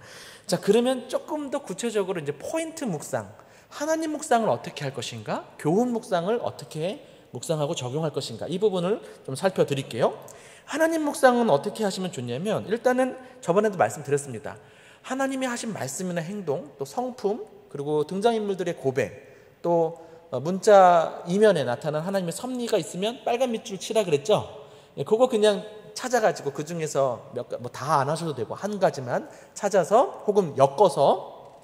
자, 그러면 조금 더 구체적으로 이제 포인트 묵상, 하나님 묵상을 어떻게 할 것인가, 교훈 묵상을 어떻게 묵상하고 적용할 것인가, 이 부분을 좀 살펴드릴게요. 하나님 묵상은 어떻게 하시면 좋냐면 일단은 저번에도 말씀드렸습니다. 하나님이 하신 말씀이나 행동, 또 성품, 그리고 등장인물들의 고백, 또 문자 이면에 나타난 하나님의 섭리가 있으면 빨간 밑줄 치라 그랬죠. 그거 그냥 찾아가지고 그 중에서 다 안 하셔도 되고 한 가지만 찾아서 혹은 엮어서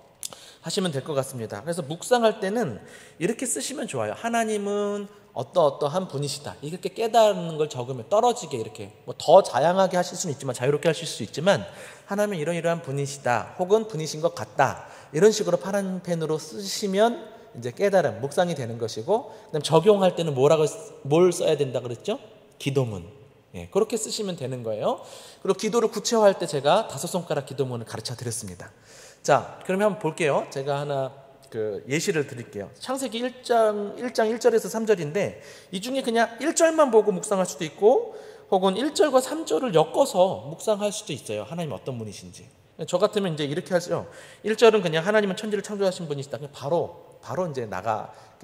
하시면 될 것 같습니다. 그래서 묵상할 때는 이렇게 쓰시면 좋아요. 하나님은 어떠한 분이시다. 이렇게 깨달는 걸 적으면 떨어지게 이렇게 더 다양하게 하실 수는 있지만 자유롭게 하실 수 있지만 하나님은 이러이러한 분이시다. 혹은 분이신 것 같다. 이런 식으로 파란 펜으로 쓰시면 이제 깨달음, 묵상이 되는 것이고 그다음 적용할 때는 뭘 써야 된다 그랬죠? 기도문. 그렇게 쓰시면 되는 거예요. 그리고 기도를 구체화할 때 제가 5손가락 기도문을 가르쳐 드렸습니다. 자, 그러면 한번 볼게요. 제가 하나 예시를 드릴게요. 창세기 1장 1절에서 3절인데 이 중에 그냥 1절만 보고 묵상할 수도 있고 혹은 1절과 3절을 엮어서 묵상할 수도 있어요. 하나님 어떤 분이신지. 저 같으면 이제 이렇게 하죠. 1절은 그냥 하나님은 천지를 창조하신 분이시다. 그냥 바로 이제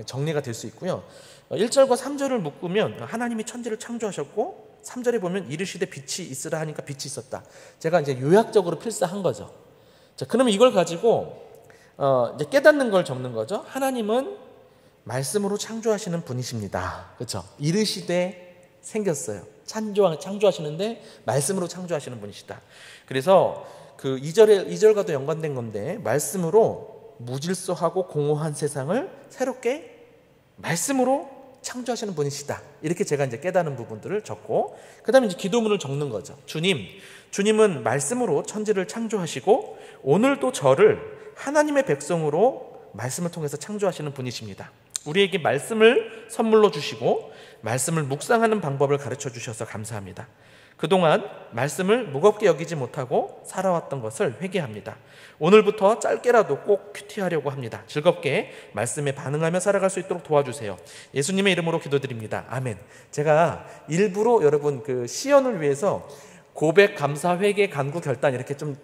정리가 될 수 있고요. 1절과 3절을 묶으면 하나님이 천지를 창조하셨고 3절에 보면 이르시되 빛이 있으라 하니까 빛이 있었다. 제가 이제 요약적으로 필사한 거죠. 자, 그러면 이걸 가지고 이제 깨닫는 걸 적는 거죠. 하나님은 말씀으로 창조하시는 분이십니다. 그렇죠? 이르시되 생겼어요. 창조하시는데 말씀으로 창조하시는 분이시다. 그래서 그 2절과도 연관된 건데 말씀으로 무질서하고 공허한 세상을 새롭게 말씀으로 창조하시는 분이시다. 이렇게 제가 이제 깨닫는 부분들을 적고 그다음에 이제 기도문을 적는 거죠. 주님은 말씀으로 천지를 창조하시고 오늘도 저를 하나님의 백성으로 말씀을 통해서 창조하시는 분이십니다. 우리에게 말씀을 선물로 주시고 말씀을 묵상하는 방법을 가르쳐 주셔서 감사합니다. 그동안 말씀을 무겁게 여기지 못하고 살아왔던 것을 회개합니다. 오늘부터 짧게라도 꼭 큐티하려고 합니다. 즐겁게 말씀에 반응하며 살아갈 수 있도록 도와주세요. 예수님의 이름으로 기도드립니다. 아멘. 제가 일부러 여러분 그 시연을 위해서 고백, 감사, 회개, 간구, 결단 이렇게 좀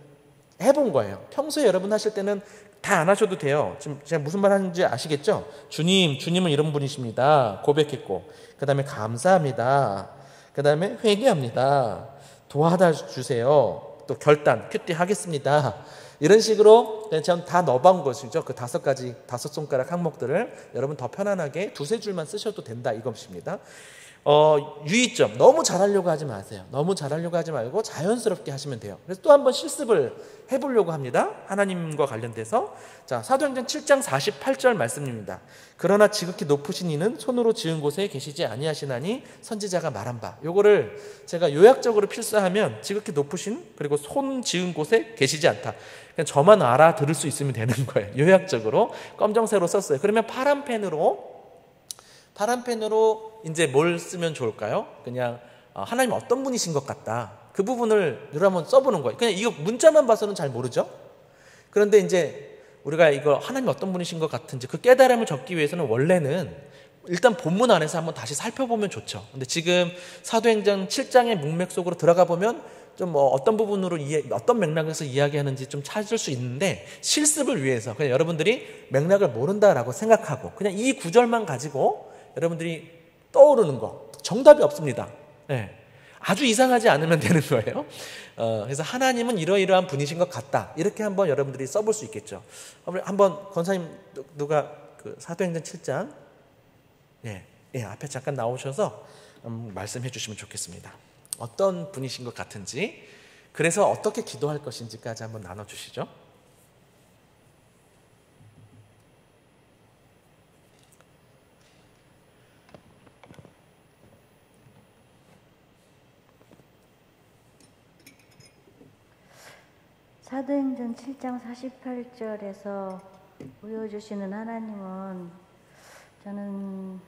해본 거예요. 평소에 여러분 하실 때는 다 안 하셔도 돼요. 지금 제가 무슨 말 하는지 아시겠죠? 주님은 이런 분이십니다. 고백했고, 그 다음에 감사합니다. 그 다음에 회개합니다. 도와주세요. 또 결단, 큐티 하겠습니다. 이런 식으로 그냥 다 넣어본 것이죠. 그 5가지, 5손가락 항목들을 여러분 더 편안하게 2-3줄만 쓰셔도 된다 이것입니다. 유의점, 너무 잘하려고 하지 마세요. 너무 잘하려고 하지 말고 자연스럽게 하시면 돼요. 그래서 또 한번 실습을 해보려고 합니다. 하나님과 관련돼서. 자, 사도행전 7장 48절 말씀입니다. 그러나 지극히 높으신 이는 손으로 지은 곳에 계시지 아니하시나니 선지자가 말한 바. 요거를 제가 요약적으로 필사하면 지극히 높으신 그리고 손 지은 곳에 계시지 않다. 그냥 저만 알아들을 수 있으면 되는 거예요. 요약적으로 검정색으로 썼어요. 그러면 파란 펜으로 이제 뭘 쓰면 좋을까요? 그냥 하나님 어떤 분이신 것 같다. 그 부분을 늘 한번 써보는 거예요. 그냥 이거 문자만 봐서는 잘 모르죠? 그런데 이제 우리가 이거 하나님 어떤 분이신 것 같은지 그 깨달음을 적기 위해서는 원래는 일단 본문 안에서 한번 다시 살펴보면 좋죠. 근데 지금 사도행전 7장의 문맥 속으로 들어가 보면 좀 뭐 어떤 부분으로 어떤 맥락에서 이야기하는지 좀 찾을 수 있는데 실습을 위해서 그냥 여러분들이 맥락을 모른다라고 생각하고 그냥 이 구절만 가지고 여러분들이 떠오르는 거 정답이 없습니다. 네. 아주 이상하지 않으면 되는 거예요. 그래서 하나님은 이러이러한 분이신 것 같다. 이렇게 한번 여러분들이 써볼 수 있겠죠. 한번 권사님 누가 그 사도행전 7장 앞에 잠깐 나오셔서 말씀해 주시면 좋겠습니다. 어떤 분이신 것 같은지 그래서 어떻게 기도할 것인지까지 한번 나눠주시죠. 사도행전 7장 48절에서 보여주시는 하나님은 저는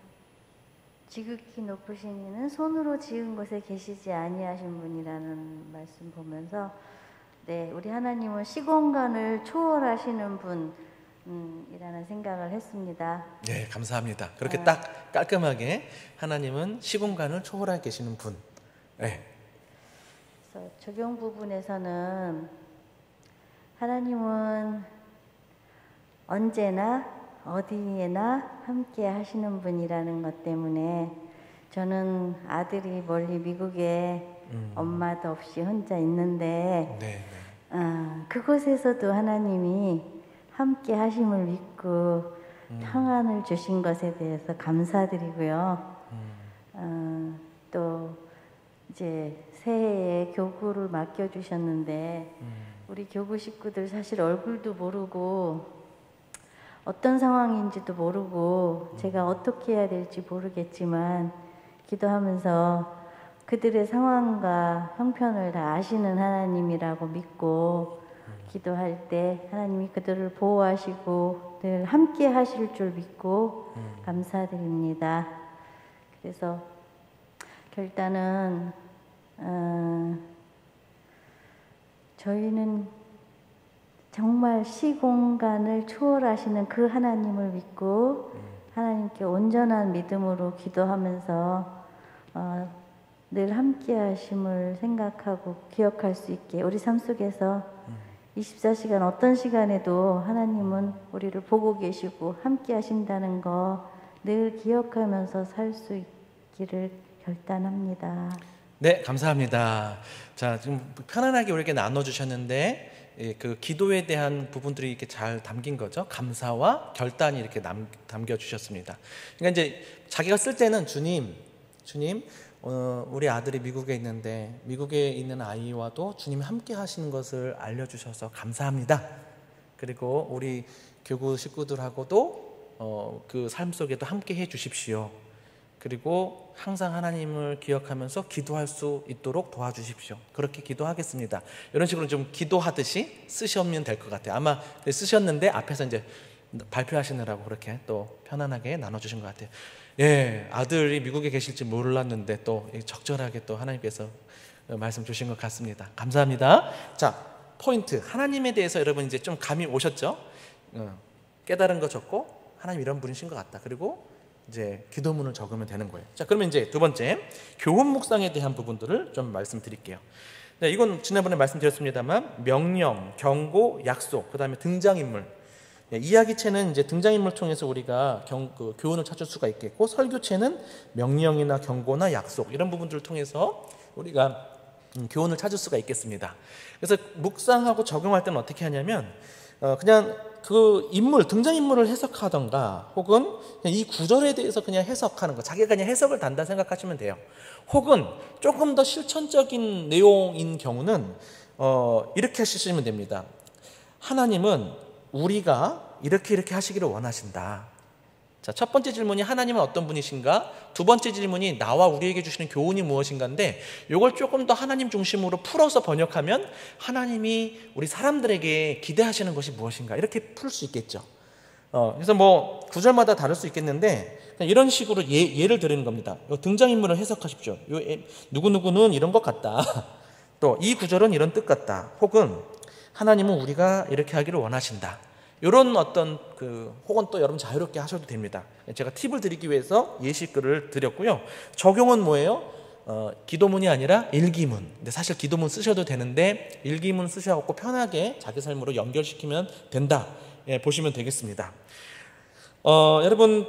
지극히 높으신 이는 손으로 지은 곳에 계시지 아니하신 분이라는 말씀 보면서 우리 하나님은 시공간을 초월하시는 분이라는 생각을 했습니다. 네, 감사합니다. 그렇게 딱 깔끔하게 하나님은 시공간을 초월하고 계시는 분. 네. 그래서 적용 부분에서는 하나님은 언제나 어디에나 함께 하시는 분이라는 것 때문에 저는 아들이 멀리 미국에 엄마도 없이 혼자 있는데 그곳에서도 하나님이 함께 하심을 믿고 평안을 주신 것에 대해서 감사드리고요. 또 이제 새해에 교구를 맡겨주셨는데 우리 교구 식구들 사실 얼굴도 모르고 어떤 상황인지도 모르고 제가 어떻게 해야 될지 모르겠지만 기도하면서 그들의 상황과 형편을 다 아시는 하나님이라고 믿고 기도할 때 하나님이 그들을 보호하시고 늘 함께 하실 줄 믿고 감사드립니다. 그래서 결단은 저희는 정말 시공간을 초월하시는 그 하나님을 믿고 하나님께 온전한 믿음으로 기도하면서 늘 함께 하심을 생각하고 기억할 수 있게 우리 삶 속에서 24시간 어떤 시간에도 하나님은 우리를 보고 계시고 함께 하신다는 거 늘 기억하면서 살 수 있기를 결단합니다. 네, 감사합니다. 자, 지금 편안하게 우리에게 나눠주셨는데 그 기도에 대한 부분들이 이렇게 잘 담긴 거죠. 감사와 결단이 이렇게 담겨주셨습니다. 그러니까 이제 자기가 쓸 때는 주님, 우리 아들이 미국에 있는데 미국에 있는 아이와도 주님이 함께 하시는 것을 알려주셔서 감사합니다. 그리고 우리 교구 식구들하고도 그 삶 속에도 함께 해 주십시오. 그리고 항상 하나님을 기억하면서 기도할 수 있도록 도와주십시오. 그렇게 기도하겠습니다. 이런 식으로 좀 기도하듯이 쓰시면 될 것 같아요. 아마 쓰셨는데 앞에서 이제 발표하시느라고 그렇게 또 편안하게 나눠주신 것 같아요. 예, 아들이 미국에 계실지 몰랐는데 또 적절하게 또 하나님께서 말씀 주신 것 같습니다. 감사합니다. 자, 포인트. 하나님에 대해서 여러분 이제 좀 감이 오셨죠? 깨달은 거 적고 하나님 이런 분이신 것 같다. 그리고 이제 기도문을 적으면 되는 거예요. 자, 그러면 이제 두 번째 교훈 묵상에 대한 부분들을 좀 말씀드릴게요. 네, 이건 지난번에 말씀드렸습니다만 명령, 경고, 약속, 그 다음에 등장인물. 네, 이야기체는 이제 등장인물 통해서 우리가 교훈을 찾을 수가 있겠고, 설교체는 명령이나 경고나 약속 이런 부분들을 통해서 우리가 교훈을 찾을 수가 있겠습니다. 그래서 묵상하고 적용할 때는 어떻게 하냐면 그냥 그 인물, 등장인물을 해석하던가 혹은 그냥 이 구절에 대해서 그냥 해석하는 거, 자기가 그냥 해석을 단다 생각하시면 돼요. 혹은 조금 더 실천적인 내용인 경우는 이렇게 하시면 됩니다. 하나님은 우리가 이렇게 하시기를 원하신다. 자, 첫 번째 질문이 하나님은 어떤 분이신가? 두 번째 질문이 나와 우리에게 주시는 교훈이 무엇인가인데, 이걸 조금 더 하나님 중심으로 풀어서 번역하면 하나님이 우리 사람들에게 기대하시는 것이 무엇인가, 이렇게 풀 수 있겠죠. 그래서 뭐 구절마다 다를 수 있겠는데 그냥 이런 식으로 예를 드리는 겁니다. 등장인물을 해석하십시오. 누구누구는 이런 것 같다. 또 이 구절은 이런 뜻 같다. 혹은 하나님은 우리가 이렇게 하기를 원하신다. 이런 어떤 혹은 또 여러분 자유롭게 하셔도 됩니다. 제가 팁을 드리기 위해서 예시글을 드렸고요. 적용은 뭐예요? 기도문이 아니라 일기문. 근데 사실 기도문 쓰셔도 되는데 일기문 쓰셔갖고 편하게 자기 삶으로 연결시키면 된다. 예, 보시면 되겠습니다. 여러분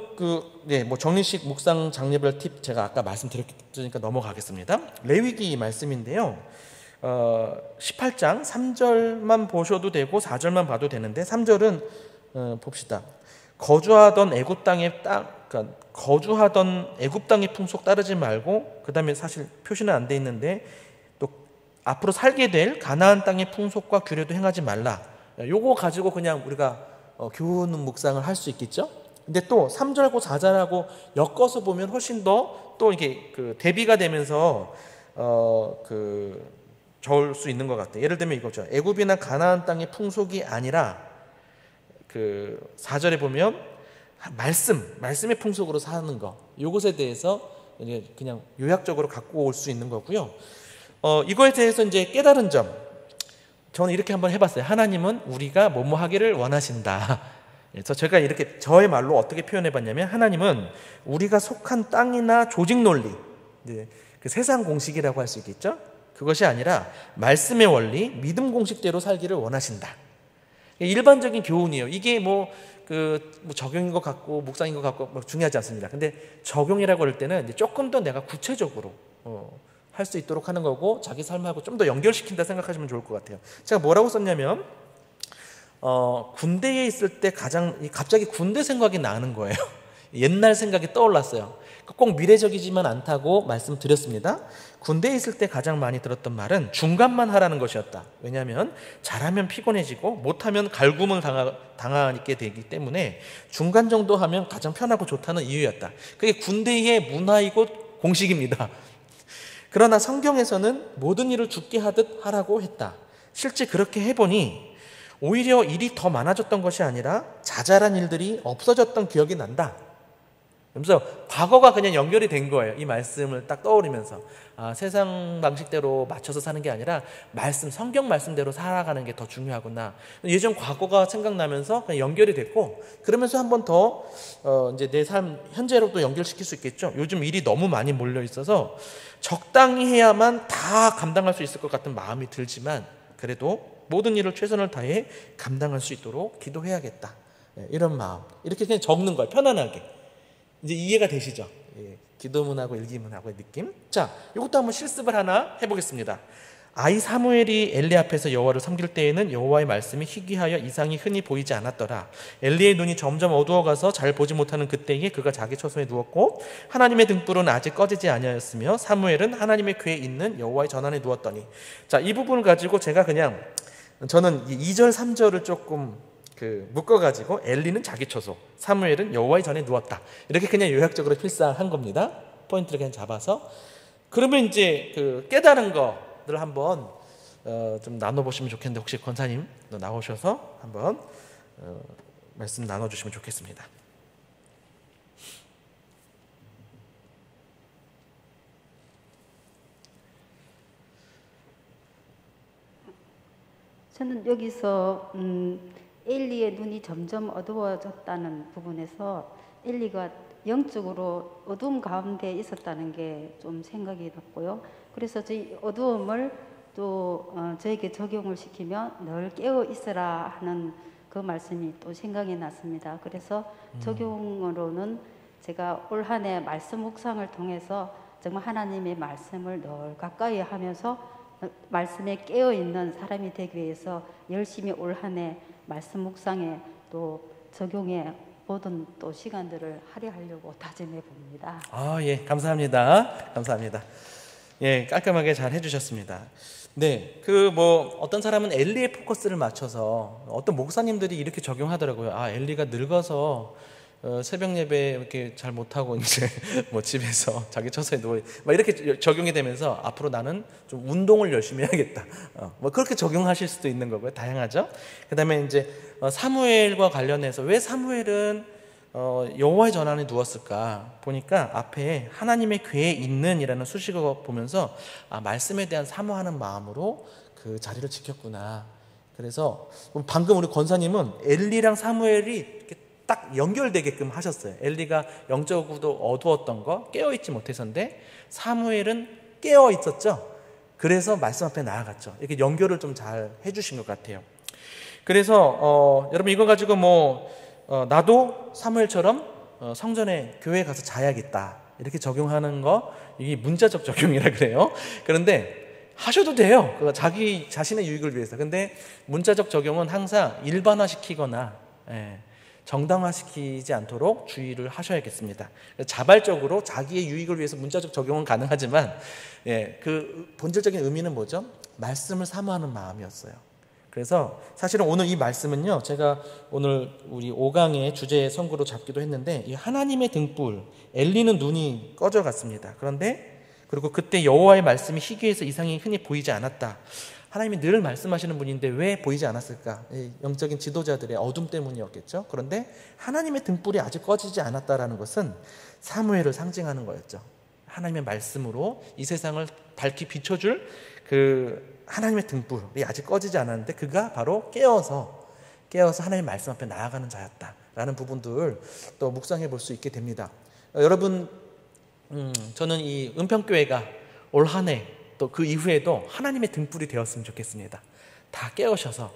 뭐 정리식 묵상 장르별 팁 제가 아까 말씀드렸으니까 넘어가겠습니다. 레위기 말씀인데요. 18장 3절만 보셔도 되고 4절만 봐도 되는데 3절은 봅시다. 거주하던 애굽 땅의 풍속 따르지 말고, 그 다음에 사실 표시는 안 돼 있는데 또 앞으로 살게 될 가나안 땅의 풍속과 규례도 행하지 말라. 요거 가지고 그냥 우리가 교훈 묵상을 할 수 있겠죠. 근데 또 3절하고 4절하고 엮어서 보면 훨씬 더 또 이게 대비가 되면서 좋을 수 있는 것 같아요. 예를 들면 이거죠. 애굽이나 가나안 땅의 풍속이 아니라 4절에 보면 말씀의 풍속으로 사는 거, 이것에 대해서 그냥 요약적으로 갖고 올 수 있는 거고요. 이거에 대해서 이제 깨달은 점, 저는 이렇게 한번 해봤어요. 하나님은 우리가 뭐뭐 하기를 원하신다. 그래서 제가 이렇게 저의 말로 어떻게 표현해봤냐면, 하나님은 우리가 속한 땅이나 조직 논리, 그 세상 공식이라고 할 수 있겠죠. 그것이 아니라 말씀의 원리, 믿음 공식대로 살기를 원하신다. 일반적인 교훈이에요. 이게 뭐 적용인 것 같고 묵상인 것 같고 뭐 중요하지 않습니다. 근데 적용이라고 할 때는 이제 조금 더 내가 구체적으로 할 수 있도록 하는 거고, 자기 삶하고 좀 더 연결시킨다 생각하시면 좋을 것 같아요. 제가 뭐라고 썼냐면 군대에 있을 때 갑자기 군대 생각이 나는 거예요. 옛날 생각이 떠올랐어요. 꼭 미래적이지만 않다고 말씀드렸습니다. 군대에 있을 때 가장 많이 들었던 말은 중간만 하라는 것이었다. 왜냐하면 잘하면 피곤해지고 못하면 갈굼을 당하게 되기 때문에 중간 정도 하면 가장 편하고 좋다는 이유였다. 그게 군대의 문화이고 공식입니다. 그러나 성경에서는 모든 일을 죽게 하듯 하라고 했다. 실제 그렇게 해보니 오히려 일이 더 많아졌던 것이 아니라 자잘한 일들이 없어졌던 기억이 난다. 그래서 과거가 그냥 연결이 된 거예요. 이 말씀을 딱 떠오르면서 세상 방식대로 맞춰서 사는 게 아니라 성경 말씀대로 살아가는 게 더 중요하구나. 예전 과거가 생각나면서 그냥 연결이 됐고, 그러면서 한 번 더 이제 내 삶 현재로 또 연결시킬 수 있겠죠. 요즘 일이 너무 많이 몰려 있어서 적당히 해야만 다 감당할 수 있을 것 같은 마음이 들지만, 그래도 모든 일을 최선을 다해 감당할 수 있도록 기도해야겠다. 이런 마음. 이렇게 그냥 적는 거예요. 편안하게. 이제 이해가 되시죠? 기도문하고 일기문하고의 느낌. 자, 이것도 한번 실습을 하나 해보겠습니다. 아이 사무엘이 엘리 앞에서 여호와를 섬길 때에는 여호와의 말씀이 희귀하여 이상이 흔히 보이지 않았더라. 엘리의 눈이 점점 어두워가서 잘 보지 못하는 그때에 그가 자기 처소에 누웠고 하나님의 등불은 아직 꺼지지 아니하였으며 사무엘은 하나님의 궤에 있는 여호와의 전안에 누웠더니. 자, 이 부분을 가지고 제가 그냥 저는 2절 3절을 조금 묶어가지고 엘리는 자기 처소, 사무엘은 여호와의 전에 누웠다. 이렇게 그냥 요약적으로 필사한 겁니다. 포인트를 그냥 잡아서. 그러면 이제 깨달은 거를 한번 좀 나눠보시면 좋겠는데, 혹시 권사님 나오셔서 한번 말씀 나눠주시면 좋겠습니다. 저는 여기서 엘리의 눈이 점점 어두워졌다는 부분에서 엘리가 영적으로 어두움 가운데 있었다는 게 좀 생각이 났고요. 그래서 이 어두움을 또 저에게 적용을 시키며 늘 깨어 있으라 하는 그 말씀이 또 생각이 났습니다. 그래서 적용으로는 제가 올 한 해 말씀 묵상을 통해서 정말 하나님의 말씀을 늘 가까이 하면서 말씀에 깨어 있는 사람이 되기 위해서 열심히 올 한 해 말씀 묵상에 또 적용에 모든 또 시간들을 할애하려고 다짐해 봅니다. 예, 감사합니다. 감사합니다. 예, 깔끔하게 잘 해주셨습니다. 네, 어떤 사람은 엘리의 포커스를 맞춰서 어떤 목사님들이 이렇게 적용하더라고요. 엘리가 늙어서 새벽 예배 이렇게 잘 못하고 이제 뭐 집에서 자기 처소에 누워 막 이렇게 적용이 되면서 앞으로 나는 좀 운동을 열심히 해야겠다. 뭐 그렇게 적용하실 수도 있는 거고요. 다양하죠. 그다음에 이제 사무엘과 관련해서 왜 사무엘은 여호와의 전환에 누웠을까 보니까 앞에 하나님의 궤에 있는이라는 수식어 보면서 말씀에 대한 사모하는 마음으로 그 자리를 지켰구나. 그래서 방금 우리 권사님은 엘리랑 사무엘이 이렇게 딱 연결되게끔 하셨어요. 엘리가 영적으로 어두웠던 거 깨어있지 못해서인데 사무엘은 깨어있었죠. 그래서 말씀 앞에 나아갔죠. 이렇게 연결을 좀 잘 해주신 것 같아요. 그래서 여러분 이거 가지고 나도 사무엘처럼 성전에 교회에 가서 자야겠다 이렇게 적용하는 거 이게 문자적 적용이라 그래요. 그런데 하셔도 돼요. 자기 자신의 유익을 위해서. 근데 문자적 적용은 항상 일반화시키거나 정당화시키지 않도록 주의를 하셔야겠습니다. 자발적으로 자기의 유익을 위해서 문자적 적용은 가능하지만 그 본질적인 의미는 뭐죠? 말씀을 사모하는 마음이었어요. 그래서 사실은 오늘 이 말씀은요, 제가 오늘 우리 5강의 주제 선구로 잡기도 했는데 이 하나님의 등불, 엘리는 눈이 꺼져갔습니다. 그리고 그때 여호와의 말씀이 희귀해서 이상이 흔히 보이지 않았다. 하나님이 늘 말씀하시는 분인데 왜 보이지 않았을까? 영적인 지도자들의 어둠 때문이었겠죠. 그런데 하나님의 등불이 아직 꺼지지 않았다라는 것은 사무엘을 상징하는 거였죠. 하나님의 말씀으로 이 세상을 밝히 비춰줄 그 하나님의 등불이 아직 꺼지지 않았는데 그가 바로 깨어서 하나님의 말씀 앞에 나아가는 자였다라는 부분들 또 묵상해 볼 수 있게 됩니다. 여러분, 저는 이 은평교회가 올 한 해 또 그 이후에도 하나님의 등불이 되었으면 좋겠습니다. 다 깨우셔서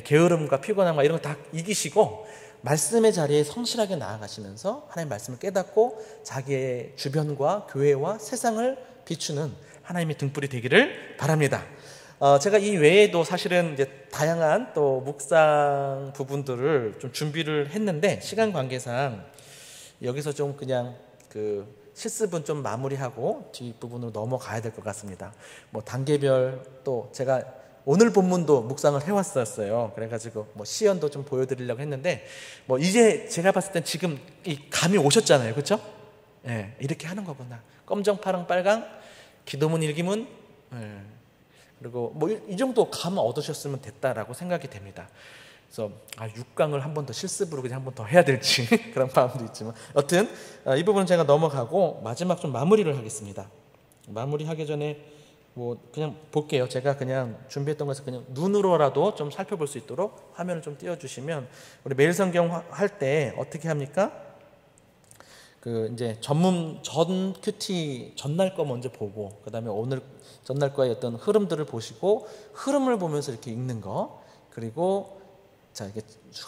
게으름과 피곤함과 이런 거 다 이기시고 말씀의 자리에 성실하게 나아가시면서 하나님의 말씀을 깨닫고 자기의 주변과 교회와 세상을 비추는 하나님의 등불이 되기를 바랍니다. 제가 이 외에도 사실은 이제 다양한 또 묵상 부분들을 좀 준비를 했는데 시간 관계상 여기서 좀 그냥 그 실습은 좀 마무리하고 뒷부분으로 넘어가야 될 것 같습니다. 단계별 또 제가 오늘 본문도 묵상을 해왔었어요. 그래가지고 시연도 좀 보여드리려고 했는데 이제 제가 봤을 땐 지금 이 감이 오셨잖아요, 그렇죠? 이렇게 하는 거구나. 검정, 파랑, 빨강, 기도문, 일기문, 그리고 이 정도 감 얻으셨으면 됐다라고 생각이 됩니다. 그래서 6강을 한 번 더 실습으로 그냥 한 번 더 해야 될지 그런 마음도 있지만 여튼 이 부분은 제가 넘어가고 마지막 좀 마무리를 하겠습니다. 마무리하기 전에 그냥 볼게요. 제가 그냥 준비했던 것을 그냥 눈으로라도 좀 살펴볼 수 있도록 화면을 좀 띄워주시면 우리 매일 성경 할 때 어떻게 합니까? 이제 전 큐티 전날 거 먼저 보고 그 다음에 오늘 전날 거의 어떤 흐름들을 보시고 흐름을 보면서 이렇게 읽는 거 그리고 이게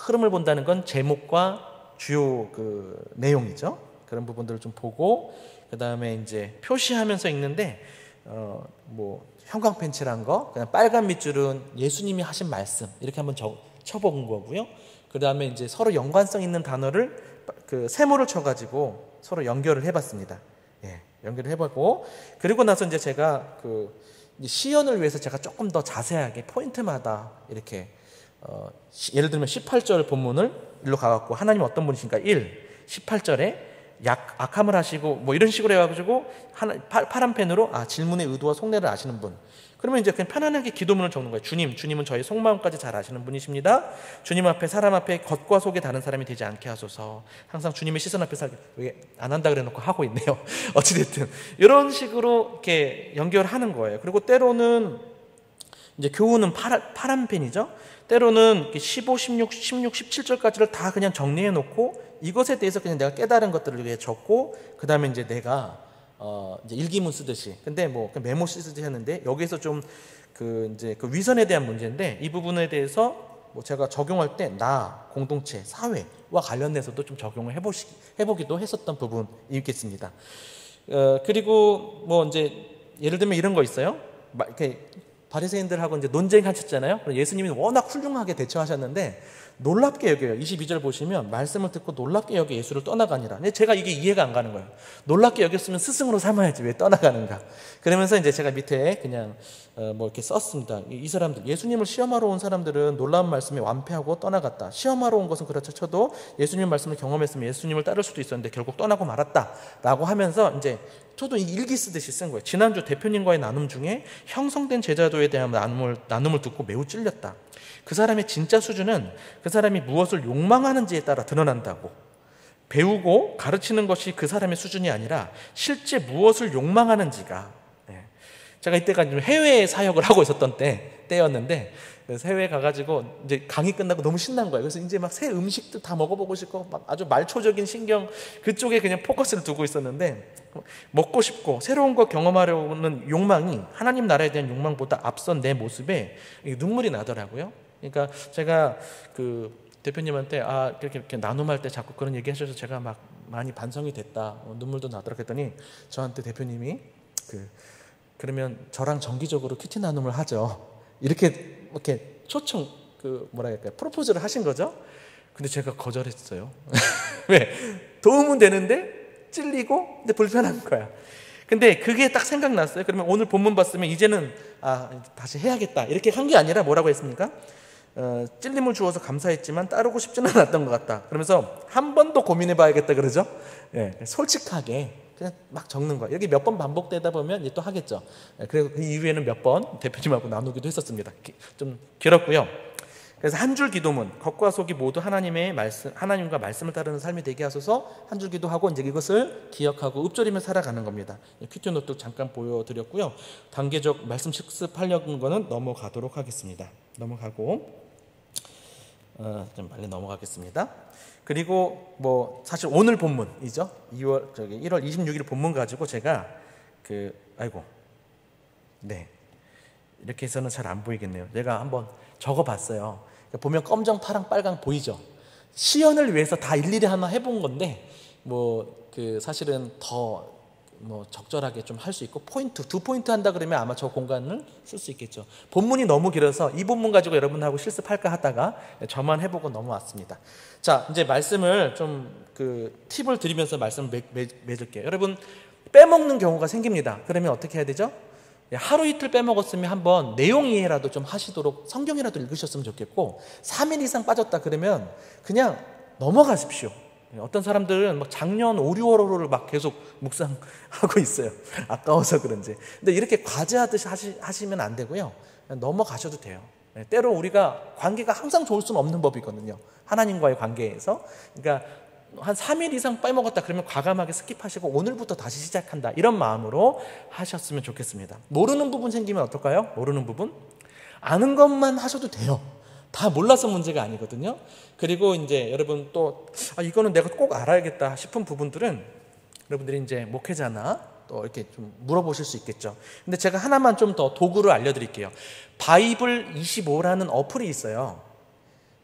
흐름을 본다는 건 제목과 주요 그 내용이죠. 그런 부분들을 좀 보고 그 다음에 이제 표시하면서 읽는데 형광펜칠한 거 그냥 빨간 밑줄은 예수님이 하신 말씀 이렇게 한번 쳐본 거고요. 그 다음에 이제 서로 연관성 있는 단어를 그 세모를 쳐가지고 서로 연결을 해봤습니다. 연결을 해보고 그리고 나서 이제 제가 그 시연을 위해서 제가 조금 더 자세하게 포인트마다 이렇게 예를 들면 18절 본문을 일로 가갖고 하나님 어떤 분이신가 18절에 악함을 하시고 이런 식으로 해가지고 파란 펜으로 질문의 의도와 속내를 아시는 분 그러면 이제 그냥 편안하게 기도문을 적는 거예요. 주님은 저희 속마음까지 잘 아시는 분이십니다. 주님 앞에 사람 앞에 겉과 속에 다른 사람이 되지 않게 하소서. 항상 주님의 시선 앞에 살게. 왜 안 한다 그래놓고 하고 있네요. 어찌됐든 이런 식으로 이렇게 연결하는 거예요. 그리고 때로는 이제 교훈은 파란 펜이죠. 때로는 15, 16, 17절까지를 다 그냥 정리해 놓고 이것에 대해서 그냥 내가 깨달은 것들을 위해 적고 그 다음에 이제 내가 이제 일기문 쓰듯이 근데 뭐 메모 쓰듯이 했는데 여기서 좀 이제 그 위선에 대한 문제인데 이 부분에 대해서 뭐 제가 적용할 때 나, 공동체, 사회와 관련해서도 좀 적용을 해보기도 했었던 부분이 있겠습니다. 그리고 뭐 이제 예를 들면 이런 거 있어요. 이렇게 바리새인들하고 이제 논쟁하셨잖아요. 예수님이 워낙 훌륭하게 대처하셨는데 놀랍게 여겨요. 22절 보시면 말씀을 듣고 놀랍게 여겨 예수를 떠나가니라. 근데 제가 이게 이해가 안 가는 거예요. 놀랍게 여겼으면 스승으로 삼아야지 왜 떠나가는가. 그러면서 이제 제가 밑에 그냥 뭐 이렇게 썼습니다. 이 사람들 예수님을 시험하러 온 사람들은 놀라운 말씀에 완패하고 떠나갔다. 시험하러 온 것은 그렇다 쳐도 예수님 말씀을 경험했으면 예수님을 따를 수도 있었는데 결국 떠나고 말았다라고 하면서 이제 저도 일기 쓰듯이 쓴 거예요. 지난주 대표님과의 나눔 중에 형성된 제자도에 대한 나눔을 듣고 매우 찔렸다. 그 사람의 진짜 수준은 그 사람이 무엇을 욕망하는지에 따라 드러난다고. 배우고 가르치는 것이 그 사람의 수준이 아니라 실제 무엇을 욕망하는지가. 제가 이때가 해외 사역을 하고 있었던 때였는데 그래서 해외에 가가지고 이제 강의 끝나고 너무 신난 거예요. 그래서 이제 막 새 음식들 다 먹어보고 싶고 막 아주 말초적인 신경 그쪽에 그냥 포커스를 두고 있었는데 먹고 싶고 새로운 거 경험하려는 욕망이 하나님 나라에 대한 욕망보다 앞선 내 모습에 눈물이 나더라고요. 그러니까 제가 그 대표님한테 이렇게 나눔할 때 자꾸 그런 얘기 하셔서 제가 막 많이 반성이 됐다. 눈물도 나더라 했더니 저한테 대표님이 그러면 저랑 정기적으로 큐티 나눔을 하죠. 이렇게 초청 뭐라 할까요? 프로포즈를 하신 거죠. 근데 제가 거절했어요. 왜? 도움은 되는데 찔리고 근데 불편한 거야. 근데 그게 딱 생각났어요. 그러면 오늘 본문 봤으면 이제는 다시 해야겠다 이렇게 한 게 아니라 뭐라고 했습니까? 찔림을 주어서 감사했지만 따르고 싶지는 않았던 것 같다. 그러면서 한 번 더 고민해 봐야겠다 그러죠. 솔직하게 그냥 막 적는 거예요. 여기 몇 번 반복되다 보면 이제 또 하겠죠. 그리고 그 이후에는 몇 번 대표님하고 나누기도 했었습니다. 좀 길었고요. 그래서 한 줄 기도문, 겉과 속이 모두 하나님과 말씀을 따르는 삶이 되게 하소서. 한 줄 기도하고 이제 이것을 기억하고 읍조리며 살아가는 겁니다. 큐티 노트 잠깐 보여드렸고요. 단계적 말씀 실습하려는 거는 넘어가도록 하겠습니다. 넘어가고 좀 빨리 넘어가겠습니다. 그리고 뭐 사실 오늘 본문이죠. 1월 26일 본문 가지고 제가 이렇게 해서는 잘 안 보이겠네요. 제가 한번 적어봤어요. 보면 검정, 파랑, 빨강 보이죠. 시연을 위해서 다 일일이 하나 해본 건데 사실은 더 적절하게 좀 할 수 있고 두 포인트 한다 그러면 아마 저 공간을 쓸 수 있겠죠. 본문이 너무 길어서 이 본문 가지고 여러분하고 실습할까 하다가 저만 해보고 넘어왔습니다. 자, 이제 말씀을 좀 팁을 드리면서 말씀을 맺을게요. 여러분 빼먹는 경우가 생깁니다. 그러면 어떻게 해야 되죠? 하루 이틀 빼먹었으면 한번 내용 이해라도 좀 하시도록 성경이라도 읽으셨으면 좋겠고 3일 이상 빠졌다 그러면 그냥 넘어가십시오. 어떤 사람들은 막 작년 5, 6월호를 막 계속 묵상하고 있어요. 아까워서 그런지. 근데 이렇게 과제하듯이 하시면 안 되고요. 그냥 넘어가셔도 돼요. 때로 우리가 관계가 항상 좋을 수는 없는 법이거든요. 하나님과의 관계에서. 그러니까 한 3일 이상 빼먹었다 그러면 과감하게 스킵하시고 오늘부터 다시 시작한다 이런 마음으로 하셨으면 좋겠습니다. 모르는 부분 생기면 어떨까요? 모르는 부분? 아는 것만 하셔도 돼요. 다 몰라서 문제가 아니거든요. 그리고 이제 여러분 또 이거는 내가 꼭 알아야겠다 싶은 부분들은 여러분들이 이제 목회자나 또 이렇게 좀 물어보실 수 있겠죠. 근데 제가 하나만 좀 더 도구를 알려드릴게요. 바이블 25라는 어플이 있어요.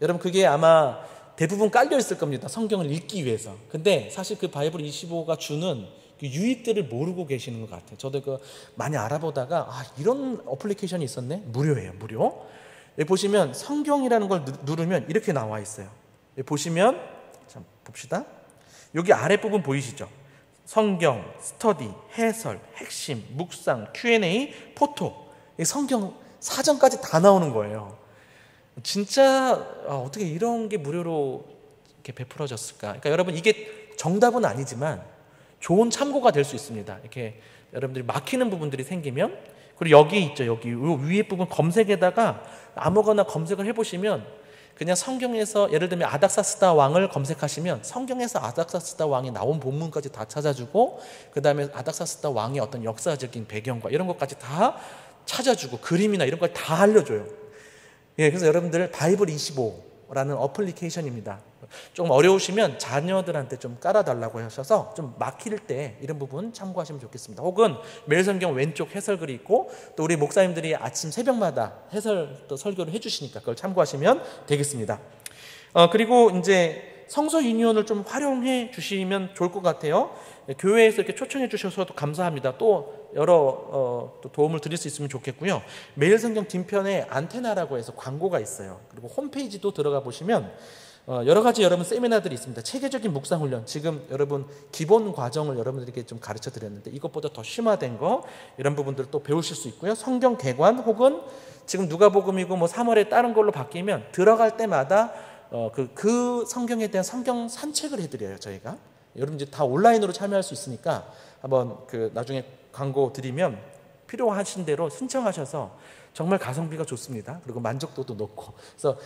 여러분 그게 아마 대부분 깔려 있을 겁니다. 성경을 읽기 위해서. 근데 사실 그 바이블 25가 주는 그 유익들을 모르고 계시는 것 같아요. 저도 많이 알아보다가 이런 어플리케이션이 있었네. 무료예요. 무료. 여기 보시면 성경이라는 걸 누르면 이렇게 나와 있어요. 여기 보시면 봅시다. 여기 아랫부분 보이시죠? 성경, 스터디, 해설, 핵심, 묵상, Q&A, 포토. 성경 사전까지 다 나오는 거예요. 진짜 어떻게 이런 게 무료로 이렇게 베풀어졌을까? 그러니까 여러분 이게 정답은 아니지만 좋은 참고가 될 수 있습니다. 이렇게 여러분들이 막히는 부분들이 생기면 그리고 여기 있죠. 여기 위에 부분 검색에다가 아무거나 검색을 해보시면 그냥 성경에서 예를 들면 아닥사스다 왕을 검색하시면 성경에서 아닥사스다 왕이 나온 본문까지 다 찾아주고 그 다음에 아닥사스다 왕의 어떤 역사적인 배경과 이런 것까지 다 찾아주고 그림이나 이런 걸 다 알려줘요. 예, 그래서 여러분들 바이블 25라는 어플리케이션입니다. 좀 어려우시면 자녀들한테 좀 깔아달라고 하셔서 좀 막힐 때 이런 부분 참고하시면 좋겠습니다. 혹은 매일성경 왼쪽 해설글이 있고 또 우리 목사님들이 아침 새벽마다 해설 또 설교를 해주시니까 그걸 참고하시면 되겠습니다. 그리고 이제 성서 유니온을 좀 활용해 주시면 좋을 것 같아요. 교회에서 이렇게 초청해 주셔서도 감사합니다. 또 여러 또 도움을 드릴 수 있으면 좋겠고요. 매일성경 뒷편에 안테나라고 해서 광고가 있어요. 그리고 홈페이지도 들어가 보시면 여러 가지 여러분 세미나들이 있습니다. 체계적인 묵상훈련, 지금 여러분 기본 과정을 여러분들에게 좀 가르쳐 드렸는데 이것보다 더 심화된 거 이런 부분들을 또 배우실 수 있고요. 성경 개관 혹은 지금 누가복음이고 뭐 3월에 다른 걸로 바뀌면 들어갈 때마다 그 성경에 대한 성경 산책을 해드려요. 저희가 여러분 이제 다 온라인으로 참여할 수 있으니까 한번 나중에 광고 드리면 필요하신 대로 신청하셔서 정말 가성비가 좋습니다. 그리고 만족도도 높고 그래서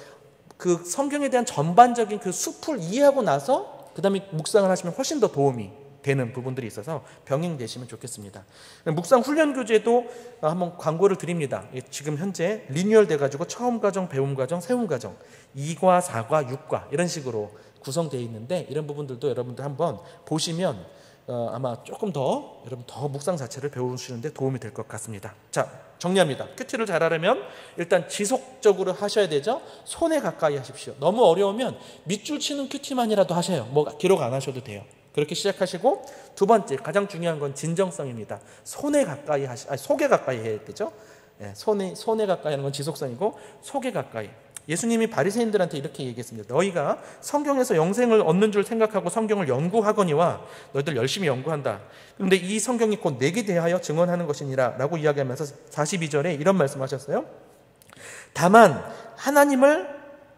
그 성경에 대한 전반적인 그 숲을 이해하고 나서 그 다음에 묵상을 하시면 훨씬 더 도움이 되는 부분들이 있어서 병행되시면 좋겠습니다. 묵상 훈련 교재도 한번 광고를 드립니다. 지금 현재 리뉴얼 돼가지고 처음 과정, 배움 과정, 세움 과정 2과, 4과, 6과 이런 식으로 구성되어 있는데 이런 부분들도 여러분들 한번 보시면 아마 조금 더 여러분 더 묵상 자체를 배우시는데 도움이 될 것 같습니다. 자, 정리합니다. 큐티를 잘하려면 일단 지속적으로 하셔야 되죠. 손에 가까이 하십시오. 너무 어려우면 밑줄 치는 큐티만이라도 하셔요. 뭐 기록 안 하셔도 돼요. 그렇게 시작하시고 두 번째 가장 중요한 건 진정성입니다. 손에 가까이 속에 가까이 해야 되죠. 예, 손에 가까이 하는 건 지속성이고 속에 가까이. 예수님이 바리새인들한테 이렇게 얘기했습니다. 너희가 성경에서 영생을 얻는 줄 생각하고 성경을 연구하거니와 너희들 열심히 연구한다. 그런데 이 성경이 곧 내게 대하여 증언하는 것이니라 라고 이야기하면서 42절에 이런 말씀하셨어요. 다만 하나님을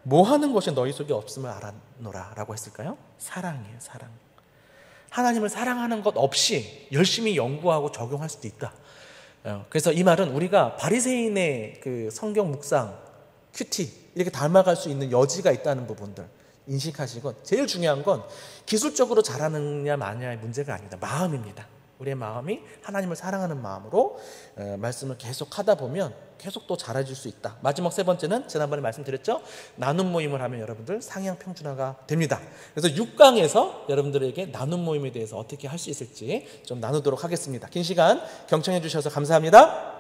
뭐하는 것이 너희 속에 없음을 알았노라 라고 했을까요? 사랑이에요. 사랑. 하나님을 사랑하는 것 없이 열심히 연구하고 적용할 수도 있다. 그래서 이 말은 우리가 바리새인의 그 성경 묵상 큐티 이렇게 닮아갈 수 있는 여지가 있다는 부분들 인식하시고 제일 중요한 건 기술적으로 잘하느냐 마느냐의 문제가 아닙니다. 마음입니다. 우리의 마음이 하나님을 사랑하는 마음으로 말씀을 계속 하다 보면 계속 또 잘해질 수 있다. 마지막 세 번째는 지난번에 말씀드렸죠. 나눔 모임을 하면 여러분들 상향 평준화가 됩니다. 그래서 6강에서 여러분들에게 나눔 모임에 대해서 어떻게 할 수 있을지 좀 나누도록 하겠습니다. 긴 시간 경청해 주셔서 감사합니다.